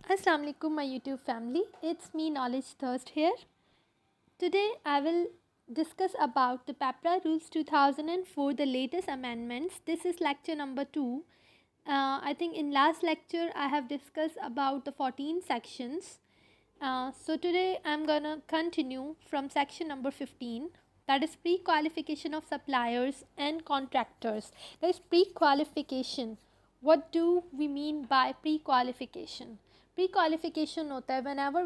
Assalamu alaikum my YouTube family. It's me Knowledge Thirst here. Today I will discuss about the PAPRA Rules 2004, the latest amendments. This is lecture number 2. I think in last lecture I have discussed about the 14 sections. So today I'm gonna continue from section number 15, that is pre-qualification of suppliers and contractors. That is pre-qualification. What do we mean by pre-qualification? Pre-qualification होता है whenever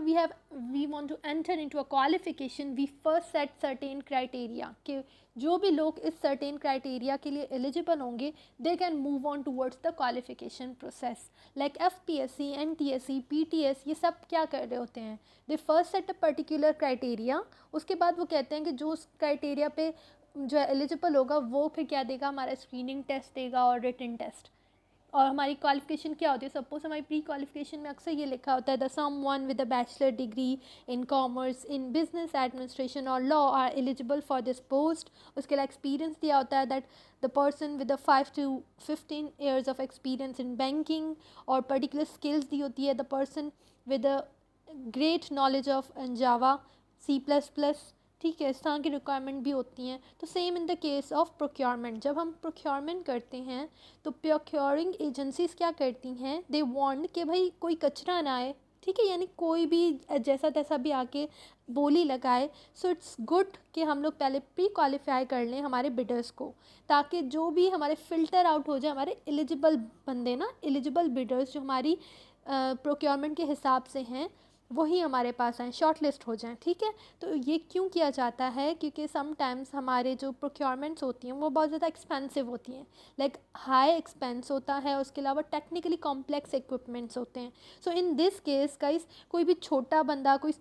we want to enter into a qualification, we first set certain criteria कि जो भी लोग इस certain criteria के लिए eligible होंगे, they can move on towards the qualification process. Like FPSC, NTSC, PTS, ये सब क्या कर रहे होते हैं, they first set a particular criteria. उसके बाद वो कहते हैं कि जो उस criteria पे जो एलिजिबल होगा वो फिर क्या देगा, हमारा स्क्रीनिंग टेस्ट देगा और रिटन टेस्ट. और हमारी क्वालिफिकेशन क्या होती है, सपोज हमारी प्री क्वालिफिकेशन में अक्सर ये लिखा होता है the someone with a bachelor degree in commerce, in business administration और law are eligible for this post. उसके लिए एक्सपीरियंस दिया होता है that the person with 5 to 15 years of experience in banking, और पर्टिकुलर स्किल्स दी होती है the person with a great knowledge of Java, C++. ठीक है, इस तरह की रिक्वायरमेंट भी होती हैं. तो same in the case of procurement, जब हम प्रोक्योरमेंट करते हैं तो प्रोक्योरिंग एजेंसीज क्या करती हैं, दे वांट कि भाई कोई कचरा ना आए. ठीक है, यानी कोई भी जैसा तैसा भी आके बोली लगाए. सो इट्स गुड कि हम लोग पहले प्री क्वालिफाई कर लें हमारे बिडर्स को, ताकि जो भी हमारे फ़िल्टर आउट हो जाए हमारे एलिजिबल बंदे ना, एलिजिबल बिडर्स जो हमारी प्रोक्योरमेंट के हिसाब से हैं वही हमारे पास आए, शॉर्ट लिस्ट हो जाएं. ठीक है, तो ये क्यों किया जाता है, क्योंकि समटाइम्स हमारे जो प्रोक्योरमेंट्स होती हैं वो बहुत ज़्यादा एक्सपेंसिव होती हैं, लाइक हाई एक्सपेंस होता है. उसके अलावा टेक्निकली कॉम्प्लेक्स इक्विपमेंट्स होते हैं. So in this case guys, कोई भी छोटा बंदा, कोई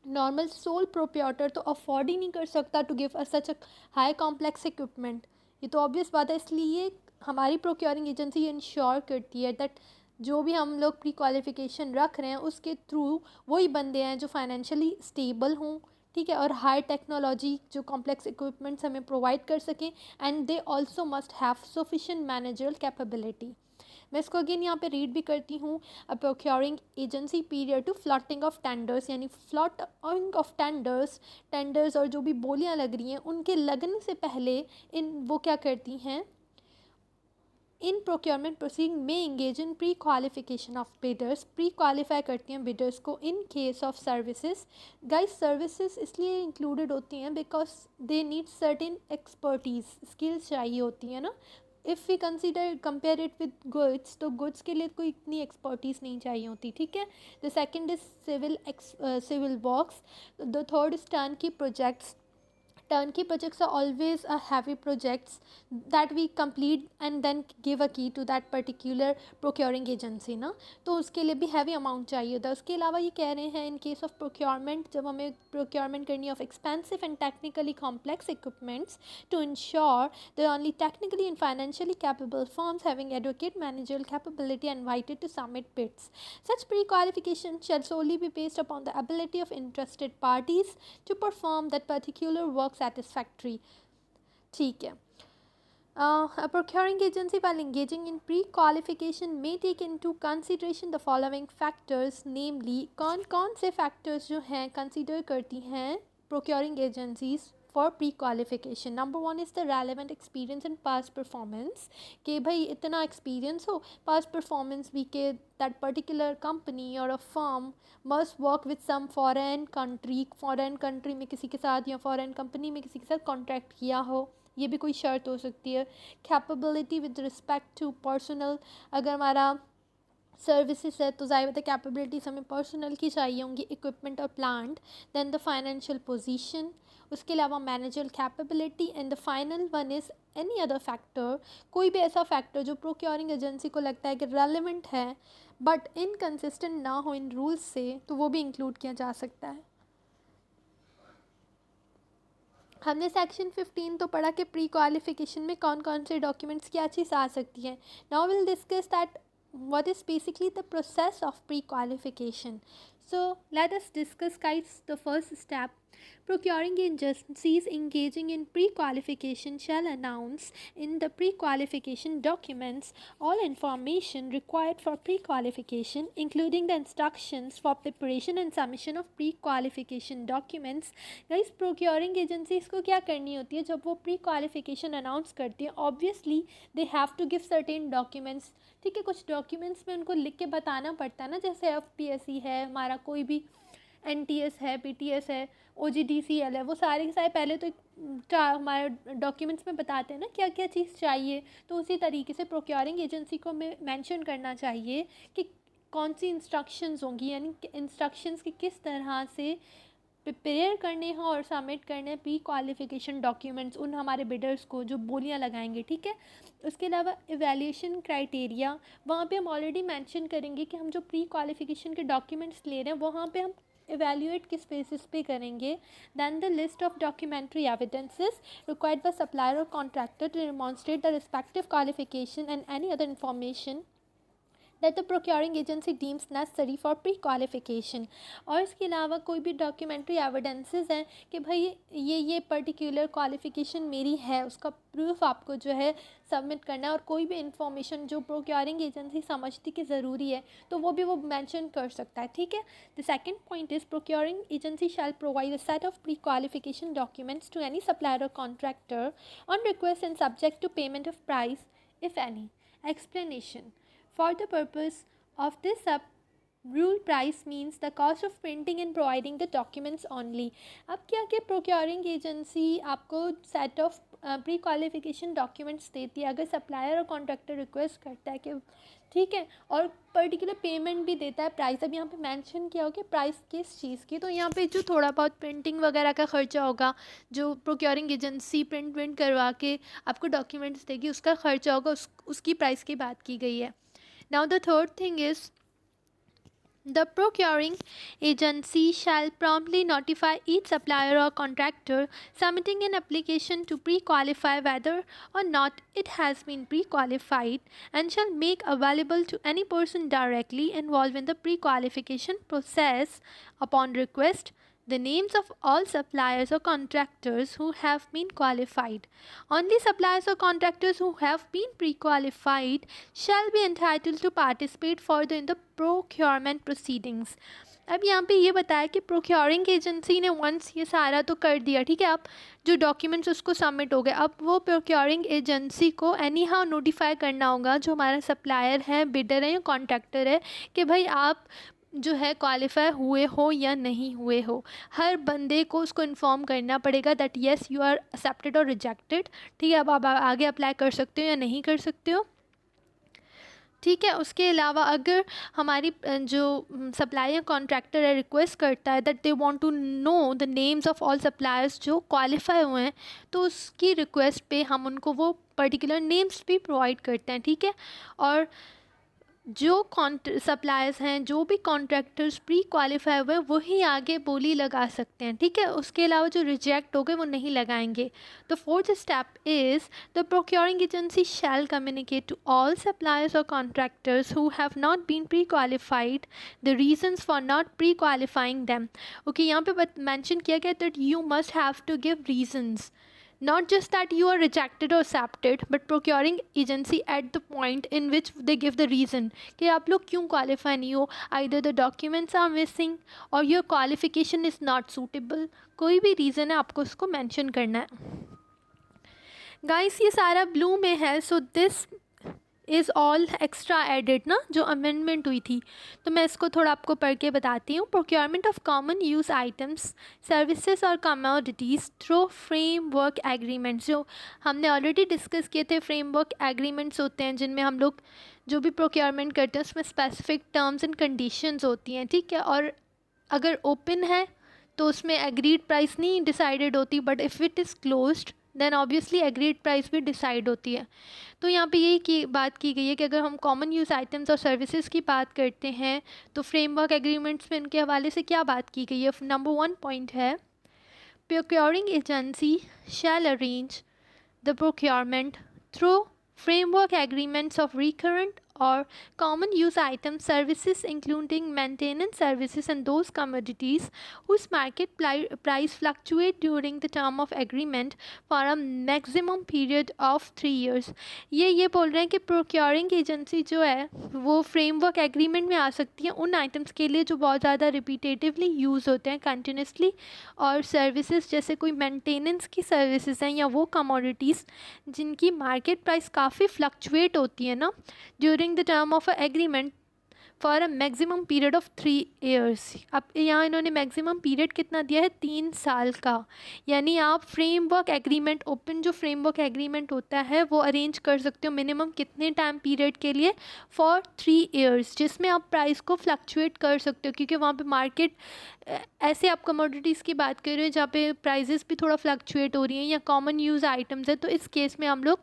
नॉर्मल सोल प्रोप्राइटर तो अफोर्ड ही नहीं कर सकता to give us such a high complex equipment. ये तो ऑब्वियस बात है. इसलिए हमारी प्रोक्योरिंग एजेंसी ये इंश्योर करती है दैट जो भी हम लोग प्री क्वालिफिकेशन रख रहे हैं उसके थ्रू वही बंदे हैं जो फाइनेंशियली स्टेबल हों. ठीक है, और हाई टेक्नोलॉजी जो कॉम्प्लेक्स इक्विपमेंट्स हमें प्रोवाइड कर सकें, and they also must have sufficient managerial capability. मैं इसको अगेन यहाँ पे रीड भी करती हूँ. A procuring agency period to floating of tenders, यानी फ्लॉटिंग ऑफ टेंडर्स और जो भी बोलियाँ लग रही हैं उनके लगने से पहले इन वो क्या करती हैं, इन प्रोक्योरमेंट प्रोसीडिंग में engage in pre qualification of bidders. Pre qualify करती हैं बिडर्स को in case of services. Guys services इसलिए इंक्लूडेड होती हैं because they need certain expertise, skills चाहिए होती हैं ना. If we consider compare it with goods, तो गुड्स के लिए कोई इतनी एक्सपर्टीज़ नहीं चाहिए होती. ठीक है, the second is civil works. The third is turnkey projects. Turnkey projects are always a heavy projects that we complete and then give a key to that particular procuring agency ना, तो उसके लिए भी हैवी अमाउंट चाहिए होता है. उसके अलावा ये कह रहे हैं इन केस ऑफ प्रोक्योरमेंट, जब हमें प्रोक्योरमेंट करनी of expensive and technically complex equipments, to ensure that only technically and financially capable firms having adequate managerial capability are invited to submit bids. Such pre-qualification shall solely be based upon the ability of interested parties to perform that particular work satisfactory. ठीक है. A procuring agency while engaging in pre-qualification may take into consideration the following factors, namely कौन से factors जो हैं consider करती हैं procuring agencies for pre-qualification. Number one is the relevant experience and past performance, कि भाई इतना experience हो, past performance भी के that particular company or a firm must work with some foreign country में किसी के साथ या foreign company में किसी के साथ contract किया हो, ये भी कोई शर्त हो सकती है. Capability with respect to personnel, अगर हमारा सर्विसेज है तो ज़ाहिर है कैपेबिलिटीज़ हमें पर्सनल की चाहिए होंगी, इक्विपमेंट और plant. Then the financial position, उसके अलावा managerial capability, and the final one is any other factor, कोई भी ऐसा फैक्टर जो प्रोक्योरिंग एजेंसी को लगता है कि रेलिवेंट है बट इनकन्सिस्टेंट ना हो इन रूल्स से, तो वो भी इंक्लूड किया जा सकता है. हमने सेक्शन 15 तो पढ़ा कि प्री क्वालिफिकेशन में कौन कौन से डॉक्यूमेंट्स क्या चीज़ आ सकती है. Now will discuss that what is basically the process of pre-qualification. So let us discuss guys the first step. Procuring agencies engaging in pre-qualification shall announce in the pre-qualification documents all information required for pre-qualification, including the instructions for preparation and submission of pre-qualification documents. Guys, procuring agencies को क्या करनी होती है जब वो pre-qualification announce करती है? Obviously, they have to give certain documents. ठीक है, कुछ documents में उनको लिख के बताना पड़ता है ना, जैसे FPSC है, हमारा कोई भी NTS है, PTS है, OGDCL है, वो सारे के सारे पहले तो हमारे डॉक्यूमेंट्स में बताते हैं ना क्या क्या चीज़ चाहिए. तो उसी तरीके से प्रोक्योरिंग एजेंसी को मेंशन करना चाहिए कि कौन सी इंस्ट्रक्शंस होंगी, यानी इंस्ट्रक्शंस की किस तरह से प्रिपेयर करने हैं और सबमिट करने हैं प्री क्वालिफिकेशन डॉक्यूमेंट्स उन हमारे बिडर्स को जो बोलियां लगाएंगे. ठीक है, उसके अलावा इवैल्यूएशन क्राइटेरिया वहाँ पे हम ऑलरेडी मेंशन करेंगे कि हम जो प्री क्वालिफिकेशन के डॉक्यूमेंट्स ले रहे हैं वहाँ पे हम evaluate किस बेसिस पे करेंगे. Then the list of documentary evidences required by supplier or contractor to demonstrate the respective qualification and any other information that the procuring agency deems necessary for pre-qualification. और इसके अलावा कोई भी डॉक्यूमेंट्री एविडेंसेस हैं कि भाई ये पर्टिकुलर क्वालिफ़िकेशन मेरी है, उसका प्रूफ आपको जो है सबमिट करना है. और कोई भी इंफॉर्मेशन जो प्रोक्योरिंग एजेंसी समझती कि ज़रूरी है तो वो भी वो मेंशन कर सकता है. ठीक है. The second point is procuring agency shall provide a set of pre qualification documents to any supplier और contractor on request and subject to payment of price if any. Explanation. For the purpose of this rule, price means the cost of printing and providing the documents only. अब क्या कि procuring agency आपको set of pre qualification documents देती है अगर supplier और contractor request करता है कि ठीक है, और पर्टिकुलर पेमेंट भी देता है प्राइस. अब यहाँ पे मेंशन किया हो कि प्राइस किस चीज़ की, तो यहाँ पे जो थोड़ा बहुत प्रिंटिंग वगैरह का खर्चा होगा जो प्रोक्योरिंग एजेंसी प्रिंट करवा के आपको डॉक्यूमेंट्स देगी उसका खर्चा होगा, उसकी प्राइस की बात की गई है. Now the third thing is the procuring agency shall promptly notify each supplier or contractor submitting an application to pre-qualify whether or not it has been pre-qualified and shall make available to any person directly involved in the pre-qualification process upon request the names of all suppliers or contractors who have been qualified. Only suppliers or contractors who have been pre-qualified shall be entitled to participate further in the procurement proceedings. अब यहाँ पे ये बताया कि procuring agency ने once ये सारा तो कर दिया, ठीक है, अब जो डॉक्यूमेंट्स उसको सबमिट हो गए, अब वो प्रोक्योरिंग एजेंसी को एनी हाउ नोटिफाई करना होगा जो हमारा सप्लायर है, बिडर है या कॉन्ट्रैक्टर है कि भाई आप जो है क्वालिफाई हुए हो या नहीं हुए हो. हर बंदे को उसको इन्फॉर्म करना पड़ेगा that yes you are accepted और रिजेक्टेड. ठीक है, अब आप आगे अप्लाई कर सकते हो या नहीं कर सकते हो. ठीक है, उसके अलावा अगर हमारी जो सप्लायर कॉन्ट्रैक्टर है रिक्वेस्ट करता है that they want to know the names of all suppliers जो क्वालिफाई हुए हैं तो उसकी रिक्वेस्ट पे हम उनको वो पर्टिकुलर नेम्स भी प्रोवाइड करते हैं. ठीक है, और जो सप्लायर्स हैं, जो भी कॉन्ट्रैक्टर्स प्री क्वालिफाई हुए वही आगे बोली लगा सकते हैं. ठीक है, उसके अलावा जो रिजेक्ट हो गए वो नहीं लगाएंगे. The fourth step is the procuring agency shall communicate to all suppliers और contractors who have not been pre qualified the reasons for not pre qualifying them. Okay, यहाँ पे मेंशन किया गया that you must have to give reasons. Not just that you are rejected or accepted, but procuring agency at the point in which they give the reason कि आप लोग क्यों qualify नहीं हो. Either the documents are missing or your qualification is not suitable. कोई भी reason है आपको उसको mention करना है. Guys, ये सारा blue में है, so this is all extra added ना जो अमेंडमेंट हुई थी. तो मैं इसको थोड़ा आपको पढ़ के बताती हूँ. Procurement of common use items, services और कमोडिटीज़ थ्रू फ्रेमवर्क एग्रीमेंट्स. जो हमने ऑलरेडी डिस्कस किए थे, फ्रेमवर्क एग्रीमेंट्स होते हैं जिनमें हम लोग जो भी प्रोक्योरमेंट करते हैं उसमें स्पेसिफिक टर्म्स एंड कंडीशंस होती हैं. ठीक है, और अगर ओपन है तो उसमें एग्रीड प्राइस नहीं डिसाइडेड होती, but if it is closed then obviously agreed price भी डिसाइड होती है. तो यहाँ पे यही बात की गई है कि अगर हम कॉमन यूज़ आइटम्स और सर्विसेज की बात करते हैं तो फ्रेमवर्क एग्रीमेंट्स में इनके हवाले से क्या बात की गई है. नंबर 1 पॉइंट है procuring agency shall arrange the procurement through framework agreements of recurrent or common use items, services including maintenance services and those commodities whose market price fluctuate during the term of agreement for a maximum period of 3 years. ये बोल रहे हैं कि procuring agency जो है वो framework agreement में आ सकती है उन आइटम्स के लिए जो बहुत ज़्यादा रिपीटेटिवली यूज़ होते हैं कंटिन्यूसली, और सर्विसेज जैसे कोई मेंटेनेंस की सर्विसेज हैं या वो कमोडिटीज़ जिनकी मार्केट प्राइस काफ़ी फ्लक्चुएट होती है ना during the term of a agreement for a maximum period of 3 years. अब यहाँ इन्होंने मैक्सिमम पीरियड कितना दिया है, 3 साल का. यानी आप फ्रेमवर्क एग्रीमेंट, ओपन जो फ्रेमवर्क एग्रीमेंट होता है वो अरेंज कर सकते हो मिनिमम कितने टाइम पीरियड के लिए, फॉर 3 years, जिसमें आप प्राइस को फ्लक्चुएट कर सकते हो क्योंकि वहाँ पे मार्केट, ऐसे आप कमोडिटीज़ की बात कर रहे हो जहाँ पे प्राइजेस भी थोड़ा फ्लक्चुएट हो रही हैं या कॉमन यूज़ आइटम्स है, तो इस केस में हम लोग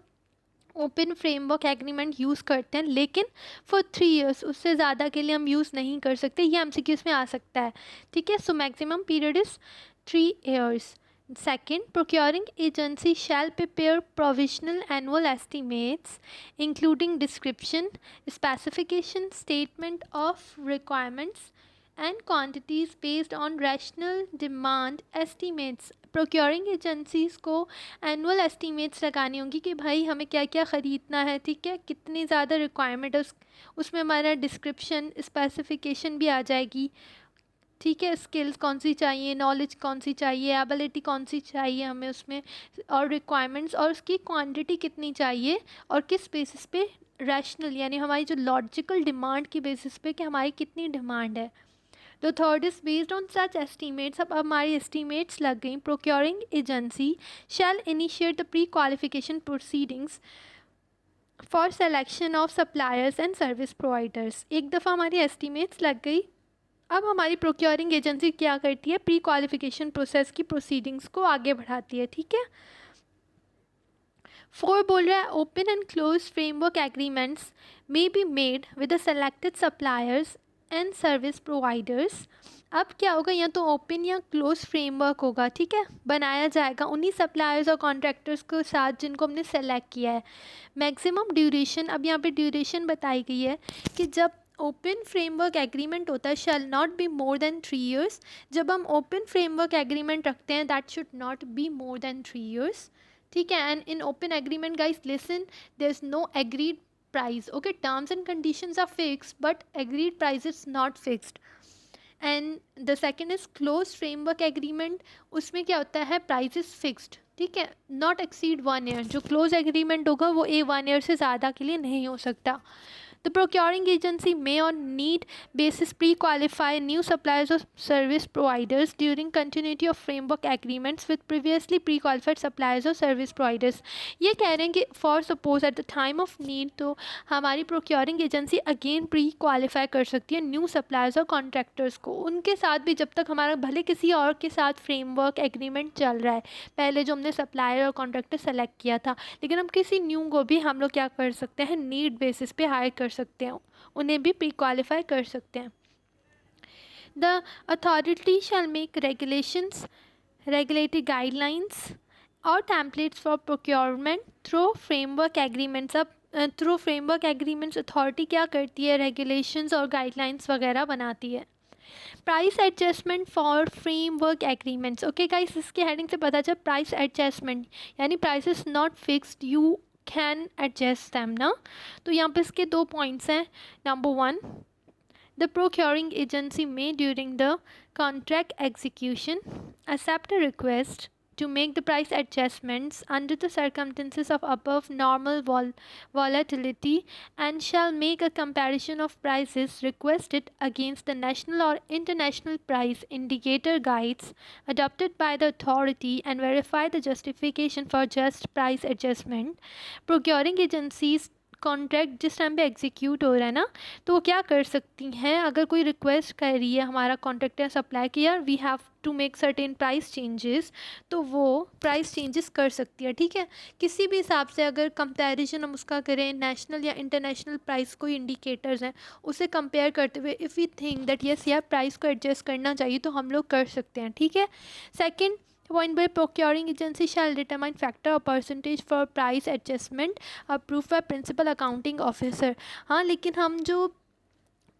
ओपन फ्रेमवर्क एग्रीमेंट यूज़ करते हैं, लेकिन फॉर 3 years, उससे ज़्यादा के लिए हम यूज़ नहीं कर सकते. ये एमसीक्यूज़ में आ सकता है. ठीक है, so maximum period is 3 years. Second, procuring agency shall prepare provisional annual estimates including description, specification, statement of requirements and quantities based on rational demand estimates. Procuring agencies को एनुअल एस्टीमेट्स लगानी होंगी कि भाई हमें क्या क्या ख़रीदना है, ठीक है, कितनी ज़्यादा रिक्वायरमेंट है, उसमें हमारा डिस्क्रिप्शन, स्पेसिफिकेशन भी आ जाएगी. ठीक है, स्किल्स कौन सी चाहिए, नॉलेज कौन सी चाहिए, एबिलिटी कौन सी चाहिए हमें उसमें, और रिक्वायरमेंट्स, और उसकी क्वांटिटी कितनी चाहिए और किस बेसिस पे, रैशनल यानी हमारी जो लॉजिकल डिमांड की बेसिस पे कि हमारी कितनी डिमांड है. The third is based on such estimates. अब हमारी एस्टीमेट्स लग गई. Procuring agency shall initiate the pre qualification proceedings for selection of suppliers and service providers. एक दफ़ा हमारी एस्टीमेट्स लग गई, अब हमारी प्रोक्योरिंग एजेंसी क्या करती है, प्री क्वालिफिकेशन प्रोसेस की प्रोसीडिंग्स को आगे बढ़ाती है. ठीक है. 4 बोल रहा है open and close framework agreements may be made with the selected suppliers and service providers. अब क्या होगा, या तो ओपन या क्लोज फ्रेमवर्क होगा. ठीक है, बनाया जाएगा उन्हीं सप्लायर्स और कॉन्ट्रैक्टर्स के साथ जिनको हमने सेलेक्ट किया है. मैक्सिमम ड्यूरेशन, अब यहाँ पे ड्यूरेशन बताई गई है कि जब ओपन फ्रेमवर्क एग्रीमेंट होता है shall not be more than 3 years. जब हम ओपन फ्रेमवर्क एग्रीमेंट रखते हैं that should not be more than 3 years. ठीक है. And in open agreement guys listen, there is no agreed price. Okay, terms and conditions are fixed but agreed price is not fixed. And the second is closed framework agreement. उसमें क्या होता है, price is fixed. ठीक है, not exceed 1 year. जो close agreement होगा वो 1 year से ज़्यादा के लिए नहीं हो सकता. The procuring agency may on need basis pre-qualify new suppliers or service providers during continuity of framework agreements with previously pre-qualified suppliers or service providers. ये कह रहे हैं कि for suppose at the time of need तो हमारी procuring agency again pre-qualify कर सकती है new suppliers और contractors को. उनके साथ भी जब तक हमारा भले किसी और के साथ framework agreement चल रहा है, पहले जो हमने supplier और contractor select किया था, लेकिन हम किसी न्यू को भी हम लोग क्या कर सकते हैं, नीड बेसिस पे हायर कर सकते हैं, उन्हें भी प्री क्वालिफाई कर सकते हैं. The authority shall make regulations, regulatory guidelines और templates for procurement through framework agreements. अब थ्रू फ्रेमवर्क एग्रीमेंट्स अथॉरिटी क्या करती है, रेगुलेशंस और गाइडलाइंस वगैरह बनाती है. Price adjustment for framework agreements. Okay guys, इसके हेडिंग से पता चल प्राइस एडजस्टमेंट यानी price is not fixed, you can adjust them ना. तो यहाँ पे इसके 2 पॉइंट्स हैं. Number 1, the procuring agency may during the contract execution accept a request to make the price adjustments under the circumstances of above normal volatility and shall make a comparison of prices requested against the national or international price indicator guides adopted by the authority and verify the justification for just price adjustment. Procuring agencies contract जिस time पे execute हो रहा है ना, तो वो क्या कर सकती हैं, अगर कोई रिक्वेस्ट कर रही है हमारा कॉन्ट्रैक्टर सप्लाई की, यार we have to make certain price changes, तो वो प्राइस चेंजेस कर सकती है. ठीक है, किसी भी हिसाब से अगर कंपैरिजन हम उसका करें, नेशनल या इंटरनेशनल प्राइस कोई इंडिकेटर्स हैं उसे कंपेयर करते हुए if we think that yes यार प्राइस को एडजस्ट करना चाहिए तो हम लोग कर सकते हैं. ठीक है. Second, appointed by procuring agency shall determine factor or percentage for price adjustment approved by principal accounting officer. हाँ, लेकिन हम जो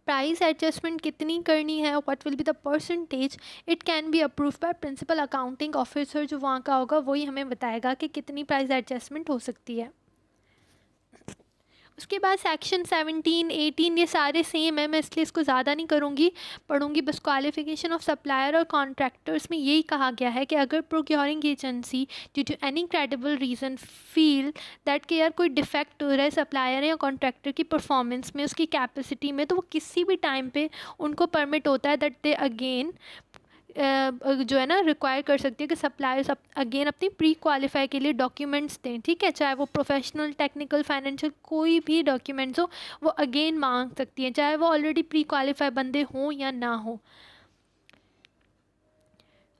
प्राइस एडजस्टमेंट कितनी करनी है, what will be the percentage, it can be approve by principal accounting officer, जो वहाँ का होगा वही हमें बताएगा कि कितनी प्राइस एडजस्टमेंट हो सकती है. उसके बाद सेक्शन 17, 18 ये सारे सेम है, मैं इसलिए इसको ज़्यादा नहीं करूँगी, पढ़ूँगी बस. क्वालिफिकेशन ऑफ सप्लायर और कॉन्ट्रैक्टर्स में यही कहा गया है कि अगर procuring agency due to any credible reason feel that कि यार कोई डिफेक्ट हो रहा है सप्लायर या कॉन्ट्रैक्टर की परफॉर्मेंस में, उसकी कैपेसिटी में, तो वो किसी भी टाइम पे उनको परमिट होता है दैट दे अगेन जो है ना रिक्वायर कर सकती है कि सप्लायर्स अगेन अपनी प्री क्वालिफाई के लिए डॉक्यूमेंट्स दें. ठीक है, चाहे वो प्रोफेशनल, टेक्निकल, फाइनेंशियल कोई भी डॉक्यूमेंट्स हो वो अगेन मांग सकती हैं, चाहे वो ऑलरेडी प्री क्वालिफाई बंदे हों या ना हो.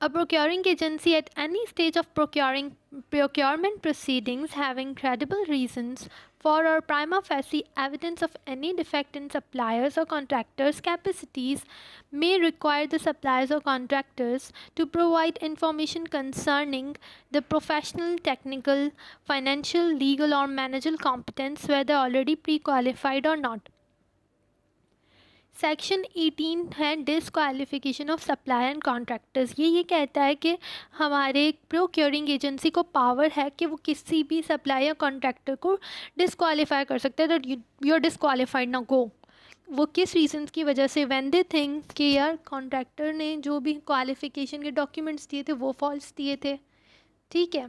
A procuring agency at any stage of procurement proceedings having credible reasons for or prima facie evidence of any defect in suppliers or contractors' capacities may require the suppliers or contractors to provide information concerning the professional, technical, financial, legal or managerial competence, whether already pre-qualified or not. Section 18 है disqualification of supplier and contractors. ये कहता है कि हमारे procuring agency को power है कि वो किसी भी सप्लायर या कॉन्ट्रैक्टर को डिसक्वालीफाई कर सकते हैं. दैट यू आर डिसक्वालीफाइड, ना गो. वो किस रीजन की वजह से? व्हेन दे थिंक कि यार कॉन्ट्रैक्टर ने जो भी क्वालिफिकेशन के डॉक्यूमेंट्स दिए थे वो फॉल्स दिए थे. ठीक है,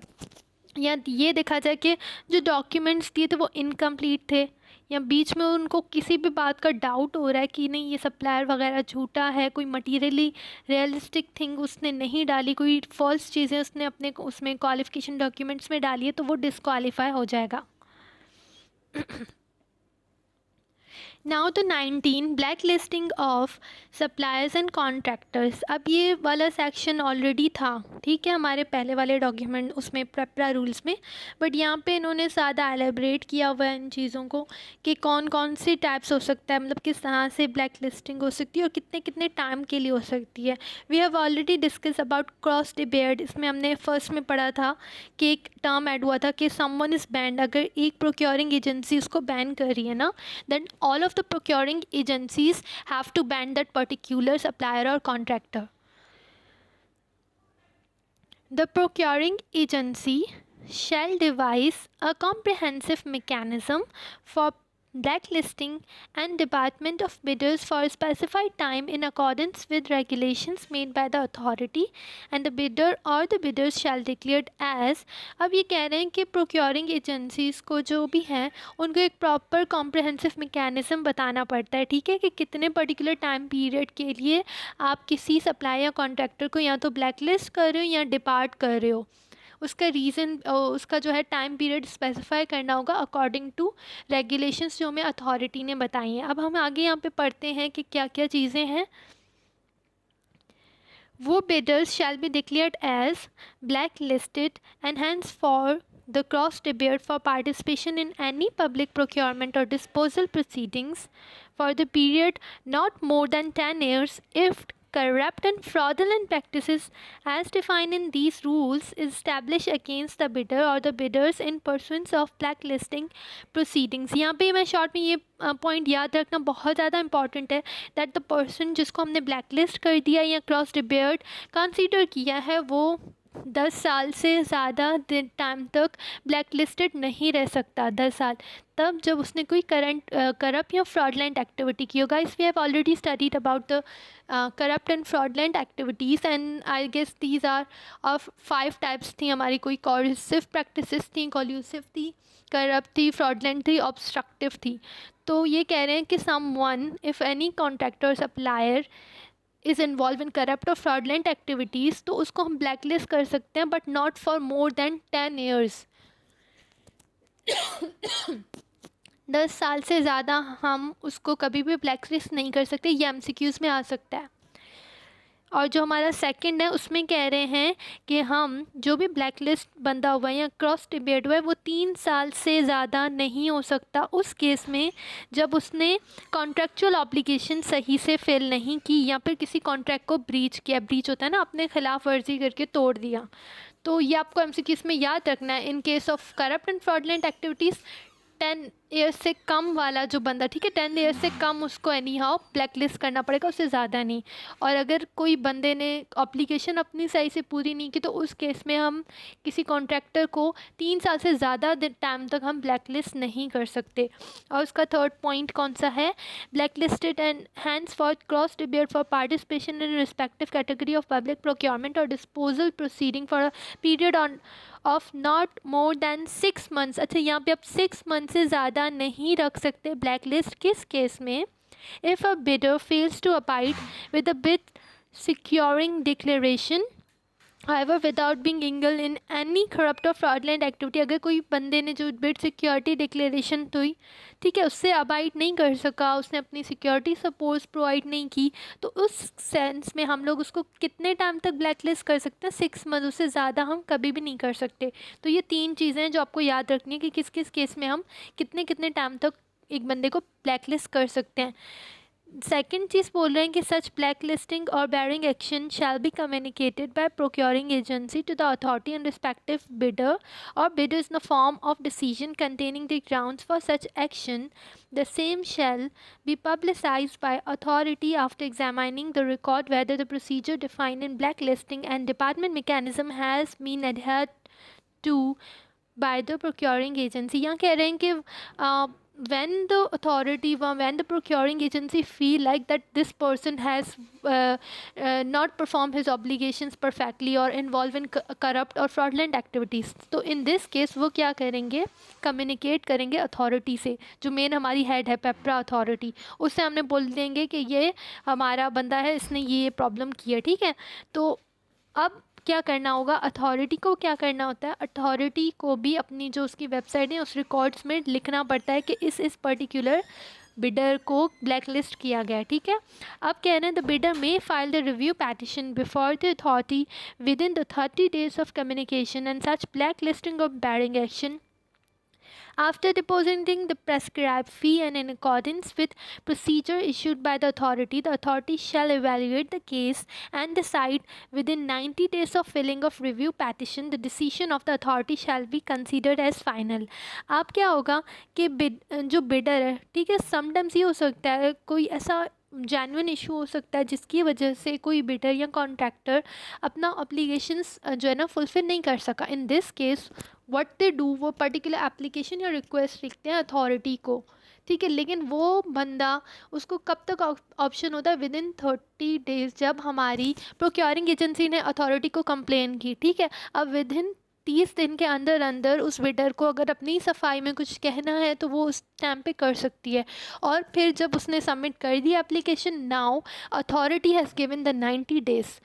या ये देखा जाए कि जो डॉक्यूमेंट्स दिए थे वो इनकम्प्लीट थे, या बीच में उनको किसी भी बात का डाउट हो रहा है कि नहीं ये सप्लायर वगैरह झूठा है, कोई मटीरियली रियलिस्टिक थिंग उसने नहीं डाली, कोई फॉल्स चीज़ें उसने अपने उसमें क्वालिफिकेशन डॉक्यूमेंट्स में डाली है, तो वो डिसक्वालीफाई हो जाएगा. नाउ तो 19 black listing of suppliers and contractors. अब ये वाला सेक्शन ऑलरेडी था, ठीक है, हमारे पहले वाले डॉक्यूमेंट उसमें प्रेपरा रूल्स में, बट यहाँ पे इन्होंने ज़्यादा एलेबरेट किया हुआ है इन चीज़ों को कि कौन कौन से टाइप्स हो सकता है, मतलब किस तरह से ब्लैक लिस्टिंग हो सकती है और कितने कितने टाइम के लिए हो सकती है. We have already discuss about cross debate. इसमें हमने फर्स्ट में पढ़ा था कि एक टर्म ऐड हुआ था कि समवन इज़ बैंड. अगर एक प्रोक्योरिंग एजेंसी उसको बैन कर रही है ना, then all of the procuring agencies have to ban that particular supplier or contractor. The procuring agency shall devise a comprehensive mechanism for blacklisting and debarment of bidders for a specified time in accordance with regulations made by the authority, and the bidder or the bidders shall declared as. अब ये कह रहे हैं कि procuring agencies को जो भी हैं उनको एक प्रॉपर कॉम्प्रहेंसिव मैकेनिज़्म बताना पड़ता है. ठीक है, कि कितने पर्टिकुलर टाइम पीरियड के लिए आप किसी सप्लायर या कॉन्ट्रैक्टर को या तो ब्लैकलिस्ट कर रहे हो या डिपार्ट कर रहे हो, उसका रीज़न, उसका जो है टाइम पीरियड स्पेसिफाई करना होगा अकॉर्डिंग टू रेगुलेशंस जो हमें अथॉरिटी ने बताई हैं. अब हम आगे यहाँ पे पढ़ते हैं कि क्या क्या चीज़ें हैं. वो bidders shall be declared as blacklisted and henceforth the cross debarred for participation in any public procurement or disposal proceedings for the period not more than 10 years if corrupt and fraudulent practices as defined in these rules is established against the bidder or the bidders in pursuance of blacklisting proceedings. यहाँ पे मैं short में ये point याद रखना बहुत ज़्यादा important है दैट द पर्सन जिसको हमने ब्लैकलिस्ट कर दिया या क्रॉस डिबेयर्ड कंसीडर किया है वो 10 साल से ज़्यादा टाइम तक ब्लैकलिस्टेड नहीं रह सकता. 10 साल तब जब उसने कोई करप्ट या फ्रॉडलेंट एक्टिविटी की होगा. We have already studied about the corrupt and fraudulent activities and I guess these are of 5 types थी हमारी. कोई कॉर्सिव प्रैक्टिसेस थी, कॉल्यूसिव थी, करप्ट थी, फ्रॉडलेंट थी, ऑब्स्ट्रक्टिव थी. तो ये कह रहे हैं कि someone if any contractor supplier is involve in corrupt और फ्रॉडलेंट एक्टिविटीज़ तो उसको हम ब्लैकलिस्ट कर सकते हैं, but not for more than 10 years. 10 साल से ज़्यादा हम उसको कभी भी ब्लैकलिस्ट नहीं कर सकते. ये MCQs में आ सकता है. और जो हमारा सेकंड है उसमें कह रहे हैं कि हम जो भी ब्लैक लिस्ट बंदा हुआ है या क्रॉस डिबेट हुआ है वो 3 साल से ज़्यादा नहीं हो सकता उस केस में जब उसने कॉन्ट्रेक्चुअल ऑब्लिगेशन सही से फिल नहीं की या फिर किसी कॉन्ट्रैक्ट को ब्रीच किया। ब्रीच होता है ना, अपने खिलाफ वर्जी करके तोड़ दिया। तो ये आपको एमसीक्यूज़ में याद रखना है। इन case of corrupt and fraudulent activities 10 years से कम वाला जो बंदा, ठीक है, 10 ईयर्स से कम उसको एनी हाउ ब्लैक लिस्ट करना पड़ेगा, उससे ज़्यादा नहीं। और अगर कोई बंदे ने ऑब्लिगेशन अपनी सही से पूरी नहीं की तो उस केस में हम किसी कॉन्ट्रैक्टर को 3 साल से ज़्यादा टाइम तक हम ब्लैक लिस्ट नहीं कर सकते। और उसका थर्ड पॉइंट कौन सा है? Blacklisted and hands for cross debate for participation in respective category of public procurement और disposal proceeding for a period on of not more than 6 months. अच्छा, यहाँ पे आप 6 मंथ से ज़्यादा नहीं रख सकते ब्लैक लिस्ट। किस केस में? If a bidder fails to abide with the bid securing declaration however without being indulge in any corrupt और फ्रॉडलेंट एक्टिविटी। अगर कोई बंदे ने जो बिड सिक्योरिटी डिक्लेरेशन हुई, ठीक है, उससे अबाइड नहीं कर सका, उसने अपनी सिक्योरिटी सपोज प्रोवाइड नहीं की, तो उस सेंस में हम लोग उसको कितने टाइम तक ब्लैक लिस्ट कर सकते हैं? 6 मंथ, उससे ज़्यादा हम कभी भी नहीं कर सकते। तो ये 3 चीज़ें हैं जो आपको याद रखनी है कि किस किस केस में हम कितने कितने टाइम तक एक बंदे को ब्लैक लिस्ट कर सकते हैं। सेकेंड चीज़ बोल रहे हैं कि सच ब्लैक लिस्टिंग और barring action shall be communicated by procuring agency to the authority and respective bidder और bidders in the form of decision containing the grounds for such action. The same shall be publicized by authority after examining the record whether the procedure defined in blacklisting and department mechanism has been adhered to by the procuring agency. यहाँ कह रहे हैं कि when the authority, when the procuring agency feel like that this person has not performed his obligations perfectly or involved in corrupt or fraudulent activities, तो in this case वो क्या करेंगे? communicate करेंगे अथॉरिटी से, जो मेन हमारी head है पेपरा authority, उससे हमने बोल देंगे कि ये हमारा बंदा है, इसने ये प्रॉब्लम की है, ठीक है। तो अब क्या करना होगा? अथॉरिटी को क्या करना होता है? अथॉरिटी को भी अपनी जो उसकी वेबसाइट है उस रिकॉर्ड्स में लिखना पड़ता है कि इस पर्टिकुलर बिडर को ब्लैक लिस्ट किया गया है, ठीक है। अब कह रहे हैं the bidder may file the review petition before the authority within the 30 days of communication and such black listing of barring action after depositing the prescribed fee and in accordance with procedure issued by the authority shall evaluate the case and decide within 90 days of filing of review petition. The decision of the authority shall be considered as final. अब क्या होगा कि जो bidder है, ठीक है, sometimes ये हो सकता है कोई ऐसा जेन्युइन इशू हो सकता है जिसकी वजह से कोई बिडर या कॉन्ट्रैक्टर अपना ऑब्लिगेशंस जो है ना फुलफिल नहीं कर सका। इन this case what they do, वो पर्टिकुलर एप्लीकेशन या रिक्वेस्ट लिखते हैं अथॉरिटी को, ठीक है, लेकिन वो बंदा, उसको कब तक ऑप्शन होता है? विद इन 30 days, जब हमारी प्रोक्योरिंग एजेंसी ने अथॉरिटी को कंप्लेन की, ठीक है। अब विद इन 30 दिन के अंदर अंदर उस बिडर को अगर अपनी सफाई में कुछ कहना है तो वो उस टाइम पे कर सकती है। और फिर जब उसने सबमिट कर the application, now authority has given the 90 days।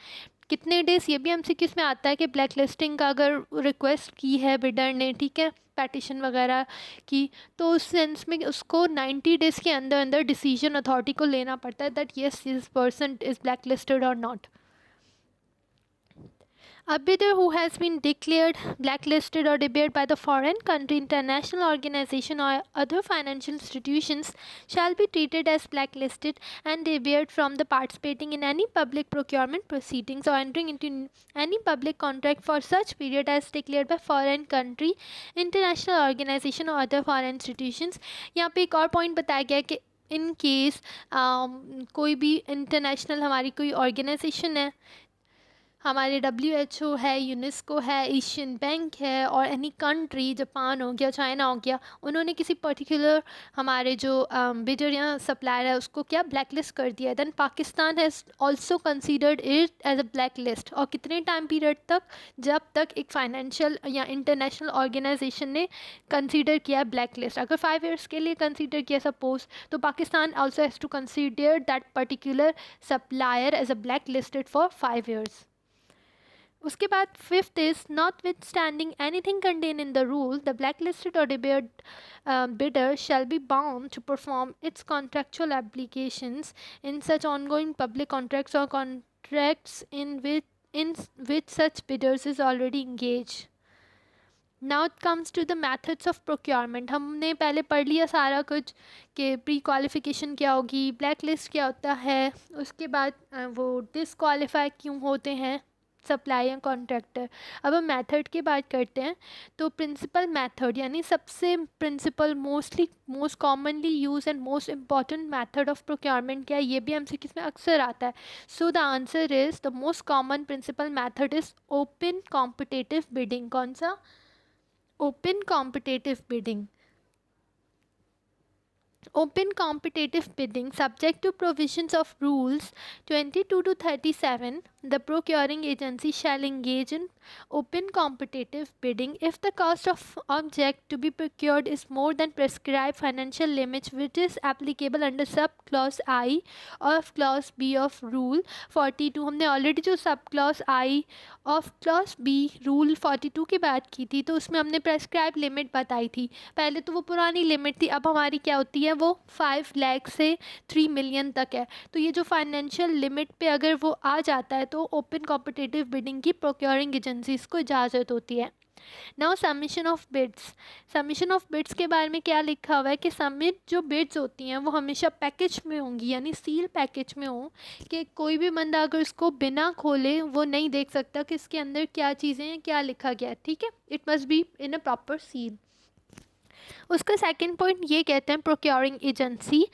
कितने डेज? ये भी एमसीक्यूज़ में आता है कि ब्लैक लिस्टिंग का अगर रिक्वेस्ट की है बिडर ने, ठीक है, पैटिशन वगैरह की, तो उस सेंस में उसको 90 days के अंदर अंदर डिसीजन अथॉरिटी को लेना पड़ता है that yes this person is black listed और not. A bidder who has been declared blacklisted or debarred by the foreign country, international organization or other financial institutions shall be treated as blacklisted and debarred from the participating in any public procurement proceedings or entering into any public contract for such period as declared by foreign country, international organization or other foreign institutions. यहाँ पे एक और point बताया गया कि in case कोई भी international हमारी कोई ऑर्गेनाइजेशन है, हमारे WHO है, यूनेस्को है, एशियन बैंक है, और एनी कंट्री, जापान हो गया, चाइना हो गया, उन्होंने किसी पर्टिकुलर हमारे जो बिडर या सप्लायर है उसको क्या ब्लैक लिस्ट कर दिया है, then Pakistan has also considered it as a black list. और कितने टाइम पीरियड तक? जब तक एक फाइनेंशियल या इंटरनेशनल ऑर्गेनाइजेशन ने कंसीडर किया ब्लैक लिस्ट। अगर 5 years के लिए कंसीडर किया सपोज, तो Pakistan also has to consider that particular supplier as a black listed for 5 years। उसके बाद fifth is notwithstanding anything contain in the rule the blacklisted और debarred bidder shall be bound to perform its contractual obligations in such ongoing public contracts or contracts in which such bidders is already engaged. Now it comes to the methods of procurement. हमने पहले पढ़ लिया सारा कुछ कि pre qualification क्या होगी, black list क्या होता है, उसके बाद वो डिसक्वालीफाई क्यों होते हैं सप्लाई या कॉन्ट्रैक्टर. अब हम मेथड की बात करते हैं. तो प्रिंसिपल मेथड यानी सबसे principal most commonly use and most important method of procurement क्या है, ये भी MCQs में अक्सर आता है. So the answer is the most common principal method is open competitive bidding. कौन सा? Open competitive bidding. Open competitive bidding subject to provisions of rules 22 to 37, the procuring agency shall engage in open competitive bidding if the cost of object to be procured is more than prescribed financial limits which is applicable under sub clause I of clause B of rule 42. हमने already जो sub clause I of clause B rule 42 की बात की थी, तो उसमें हमने prescribe limit बताई थी. पहले तो वो पुरानी लिमिट थी, अब हमारी क्या होती है, वो 5 लाख से 3 मिलियन तक है. तो ये जो फाइनेंशियल लिमिट पे अगर वो आ जाता है तो ओपन कॉम्पिटिटिव बिडिंग की प्रोक्योरिंग एजेंसीज को इजाज़त होती है. Now submission of bids. Submission of bids के बारे में क्या लिखा हुआ है कि सबमिट जो बिड्स होती हैं वो हमेशा पैकेज में होंगी, यानी सील पैकेज में हो कि कोई भी बंदा अगर इसको बिना खोले वो नहीं देख सकता कि इसके अंदर क्या चीज़ें हैं, क्या लिखा गया है. ठीक है, it must be in a proper seal. उसका सेकंड पॉइंट ये कहते हैं procuring agency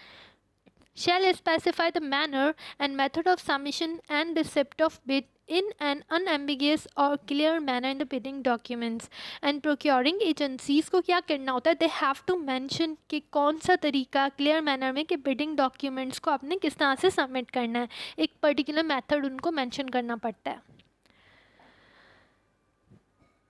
shall specify the manner and method of submission and receipt of bid in an unambiguous or clear manner in the bidding documents. And procuring agencies को क्या करना होता है, they have to mention कि कौन सा तरीका clear manner में कि bidding documents को आपने किस तरह से submit करना है, एक particular method उनको mention करना पड़ता है.